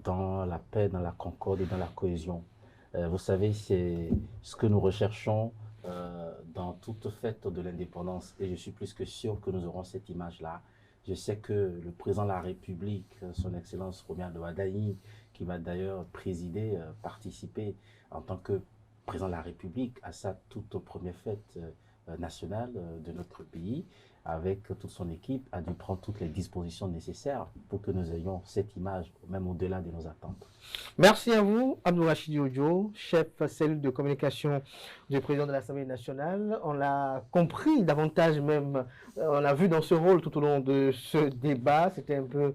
dans la paix, dans la concorde et dans la cohésion. Vous savez, c'est ce que nous recherchons dans toute fête de l'indépendance, et je suis plus que sûr que nous aurons cette image-là. Je sais que le président de la République, son Excellence Romuald de Wadaï, qui va d'ailleurs présider, participer en tant que président de la République à sa toute première fête nationale de notre pays, avec toute son équipe, a dû prendre toutes les dispositions nécessaires pour que nous ayons cette image, même au-delà de nos attentes. Merci à vous, Abdourachid Diodio, chef cellule de communication du président de l'Assemblée nationale. On l'a compris davantage même, on l'a vu dans ce rôle tout au long de ce débat. C'était un peu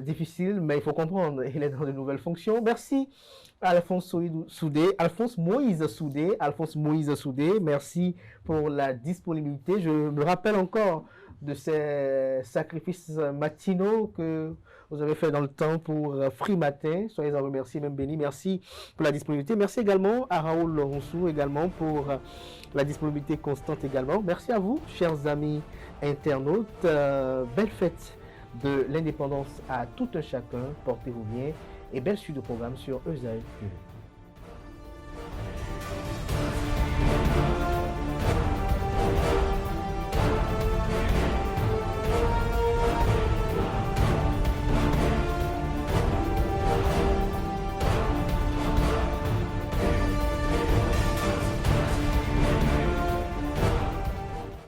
difficile, mais il faut comprendre, il est dans de nouvelles fonctions. Merci Alphonse Moïse Soudé, merci pour la disponibilité. Je me rappelle encore de ces sacrifices matinaux que vous avez fait dans le temps pour Free Matin. Soyez en remerciés, même bénis. Merci pour la disponibilité. Merci également à Raoul Roussou également pour la disponibilité constante également. Merci à vous, chers amis internautes. Belle fête de l'indépendance à tout un chacun. Portez-vous bien et belle suite de programme sur ESAE.